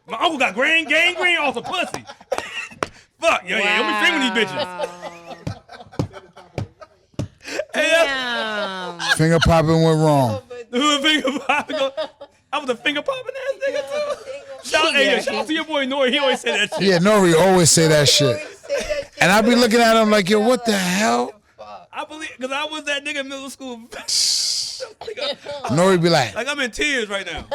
My uncle got gangrene off of pussy. Fuck, yo, yeah, don't be fingering these bitches. Damn. Finger popping went wrong. Who a finger popping? I was a finger popping ass nigga too. Shout out to your boy Nori. He always say that shit. Yeah, Nori always say that shit. And I be looking at him like, yo, what the hell? I believe, because I was that nigga in middle school. Nori be like, Like, I'm in tears right now.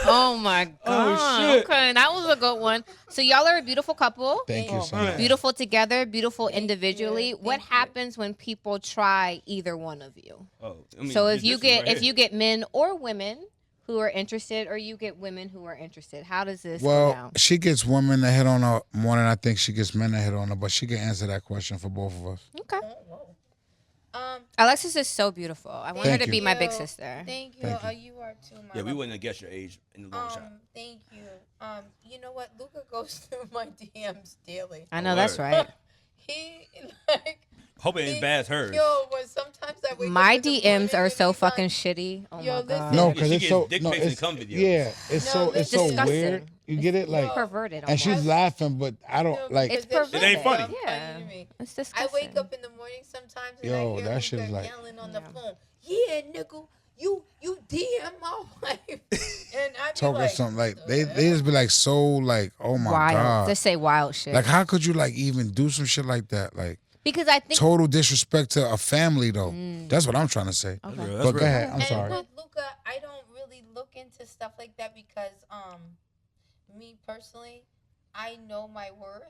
Oh my god. Oh, shit. Okay, that was a good one. So y'all are a beautiful couple. thank you so much. Beautiful together, beautiful individually. What happens when people try either one of you? Oh, I mean, So if this you is get right if here. you get men or women who are interested, or you get women who are interested, how does this go Well, down? she gets women that hit on her more than I think she gets men that hit on her, but she can answer that question for both of us. Okay. Um, Alexis is so beautiful. I want her Thank to you. be my big sister. Thank you. Thank you. You are too, my Yeah, we love. wouldn't have guessed your age in the long shot. Thank you. You know what? Luca goes through my DMs daily. I know that's right. He like Hope it ain't bad as hers. yo. When sometimes I wake My up in the DMs morning are and so he's like, fucking shitty. Oh Yo, my listen. god. No, Yeah, because she it's gets so dick no, pics and it's cum videos. yeah, it's No, it's so disgusting. weird. You get it, like, Perverted. and she's almost. laughing, but I don't like. It's because that perverted. It ain't funny. shit's Yeah. to me. It's I disgusting. wake up in the morning sometimes and Yo, I hear that shit Luca is like- yelling on the phone. Yeah, nigga, you DM my wife, and I be Talking like, something like they just be like so like, oh my wild. god, Just say wild shit. like how could you like even do some shit like that? Like because I think total disrespect to a family though. That's what I'm trying to say. That's real, But that's go real. ahead, I'm and sorry. with Luca, I don't really look into stuff like that because me personally, I know my worth.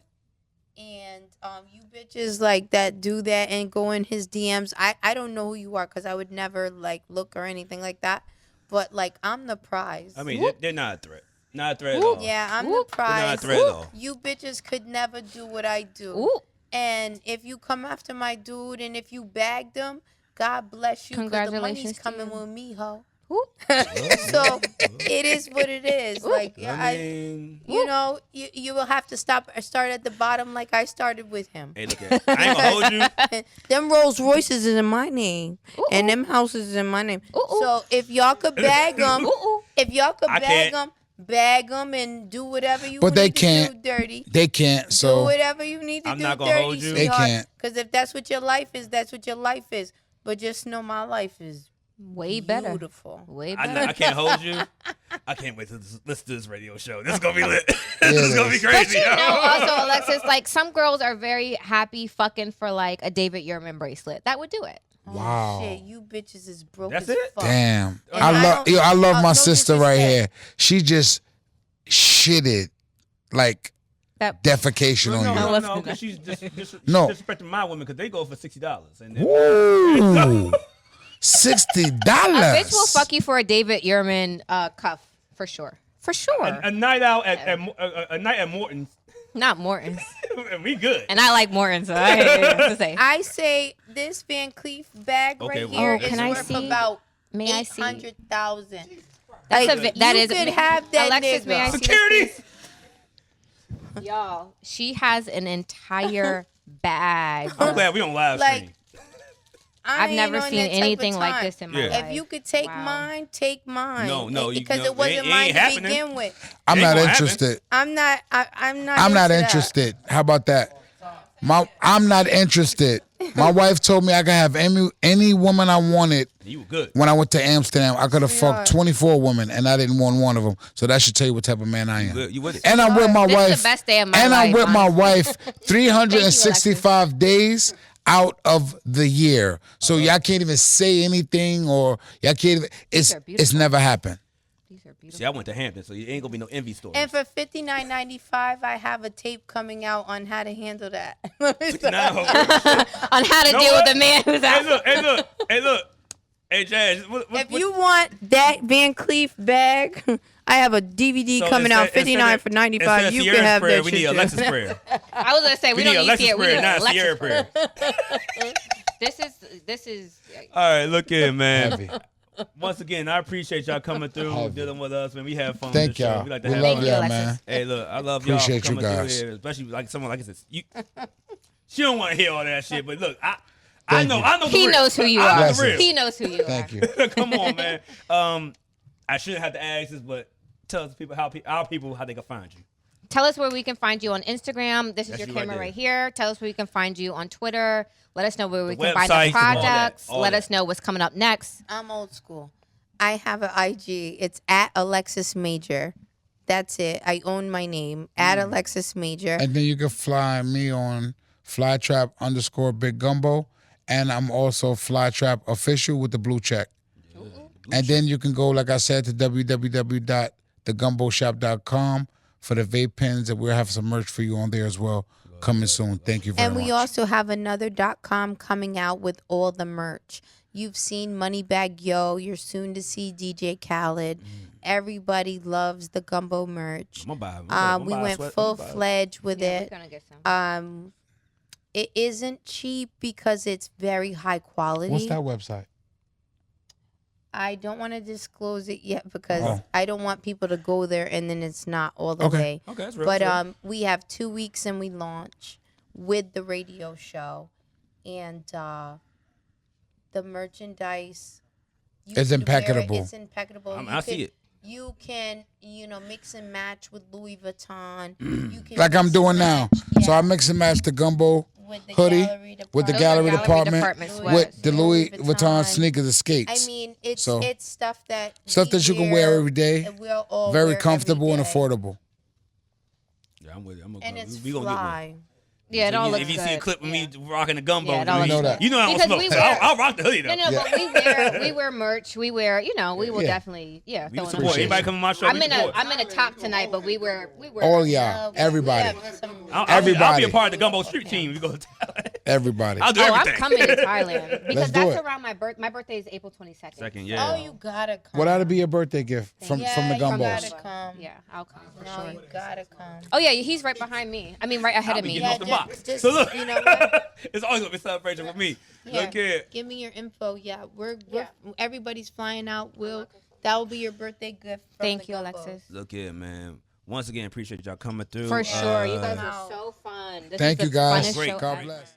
And you bitches like that do that and go in his DMs. I don't know who you are because I would never like look or anything like that. But like I'm the prize. I mean, they're not a threat. Not a threat at all. Yeah, I'm Whoop. the They're not a prize. threat at all. You bitches could never do what I do. ooh, And if you come after my dude and if you bagged him, God bless you. 'cause the money's Congratulations to coming you. with me, ho. So it is what it is. Like I mean, you know, you will have to start at the bottom like I started with him. hey, look at. I ain't gonna hold you. Them Rolls Royces is in my name, and them houses is in my name. So if y'all could bag them, bag them and do whatever you But they need to can't. do dirty. They can't. Do So whatever you need to I'm do not gonna dirty, hold you. They can't. Because if that's what your life is, that's what your life is. But just know my life is Way better. beautiful. Way I better. can't hold you. I can't wait to listen to this radio show. This is gonna be lit. Yeah, This is gonna be it crazy. You yo. know, also, Alexis, like some girls are very happy fucking for like a David Yurman bracelet. That would do it. wow. Oh, shit, you bitches is broke That's as it? fuck. Damn. And I love my no sister right disrespect. here. She just shitted like That defecation No, on you. no, let's no, do because that. she's No. disrespecting my women because they go for $60. And then, Woo! $60. A bitch will fuck you for a David Yurman cuff for sure. For sure. a night out at a night at Morton's, Not Morton's. and we good. And I like Morton's, so I have to say. I say this Van Cleef bag Okay, right well, here Oh, is can I worth see? about May I see? 800,000. That's Like, that you is could have that Alexis, nigga. may I see this, Security. please? Y'all, she has an entire bag. I'm glad we don't live Like, stream. I I've ain't never on seen that type of anything like time. this in my Yeah. life. If you could take Wow. mine, take mine. No, because no, it wasn't it mine ain't to happening. begin with. I'm Ain't not gonna happen. interested. I'm not. I'm not. I'm not into that. interested. How about that? I'm not interested. My wife told me I could have any woman I wanted You were good. when I went to Amsterdam. I could have Sweetheart. fucked 24 women and I didn't want one of them. So that should tell you what type of man I am. Good. You with it. And I'm with my This wife. is the best day of my and life, I'm with my honestly. wife 365 days out of the year. So y'all can't even say anything or y'all can't even, it's are beautiful. never happened. These are beautiful. See, I went to Hampton, so you ain't gonna be no envy story. And for $59.95, I have a tape coming out on how to handle that. Nah, On how to know deal what? with a man who's hey, out. look. Hey, Jazz. If you want that Van Cleef bag, I have a DVD coming out, 59 for 95. You can have prayer, that we shit need too. Alexis prayer. I was gonna say we We need don't need Alexis fear. We prayer, need not Alexis Sierra prayer. prayer. This is. All right, look here, man. Heavy. Once again, I appreciate y'all coming through, Heavy. dealing with us, man. We have fun. Thank with the show. y'all. We like to We have love fun. y'all, Alexis. man. Hey, look, I love y'all for Appreciate you coming through guys. here, especially like someone like this. She don't want to hear all that shit, but look, I Thank know, you. I know. He the real. knows who you I know are. the Bless real. him. He knows who you are. Thank you. Come on, man. I shouldn't have to ask this, but tell us people how they can find you. Tell us where we can find you on Instagram. This is That's your you right camera there. right here. Tell us where we can find you on Twitter. Let us know where we The can find websites the and all that, projects. all Let that. us know what's coming up next. I'm old school. I have an IG. It's at Alexis Major. That's it. I own my name. At Alexis Major. And then you can fly me on flytrap_Big Gumbo. And I'm also Flytrap Official with the blue check. And then you can go, like I said, to www.thegumboshop.com for the vape pens, and we'll have some merch for you on there as well. Coming soon. Thank you very And much. we also have another .com coming out with all the merch. You've seen Moneybag Yo. You're soon to see DJ Khaled. Everybody loves the Gumbo merch. I'm gonna buy We a went sweat- full-fledged with Yeah, it. we're gonna get some. It isn't cheap because it's very high quality. What's that website? I don't want to disclose it yet because Oh. I don't want people to go there and then it's not all the Okay. way. Okay, that's real. But that's real. we have 2 weeks and we launch with the radio show, and the merchandise. You It's could wear it. impeccable. It's impeccable. I see it. You can, mix and match with Louis Vuitton. You can Like I'm mix doing and now. match, So I mix and match the Gumbo with the hoodie gallery with the department. gallery Gallery department department with sweats. the Louis Louis Vuitton Vuitton. sneakers and skates. I mean, it's So- stuff that Stuff that you can wear every day. and we'll all Very wear comfortable every and day. affordable. Yeah, I'm with it. And it's we gonna get one. fly. Yeah, it all looks If you good. see a clip of Yeah. me rocking the gumbo, Yeah, it all you looks good. you know I don't Because smoke. we So wear- I'll rock the hoodie though. No, but we wear merch. We wear, we will Yeah. definitely, We throw in support. the- Anybody come on my show, I'm we in a support. I'm in a top tonight, but we wear All y'all, everybody. We have some I'll be Everybody. a part of the Gumbo Street team. We go. Everybody. I'll do Oh, everything. I'm coming to Thailand because Let's do that's it. around my birth. My birthday is April 22nd. Second, So- yeah. Oh, you gotta come. What ought to be your birthday gift from yeah, the you Gumbos? gotta come. Yeah, I'll come for No, sure. you gotta come. Oh yeah, he's right behind me. I mean, right ahead I'll of be me. getting off the just- box. just, So look, you know what? it's always gonna be a celebration with me. Yeah. Look here. Give me your info. Yeah, we're everybody's flying out. That will be your birthday gift. From Thank the you, Gumbos. Alexis. Look here, man. Once again, appreciate y'all coming through. For sure, you guys Wow. are so fun. This Thank is you the guys. funnest Great. show God ever. bless.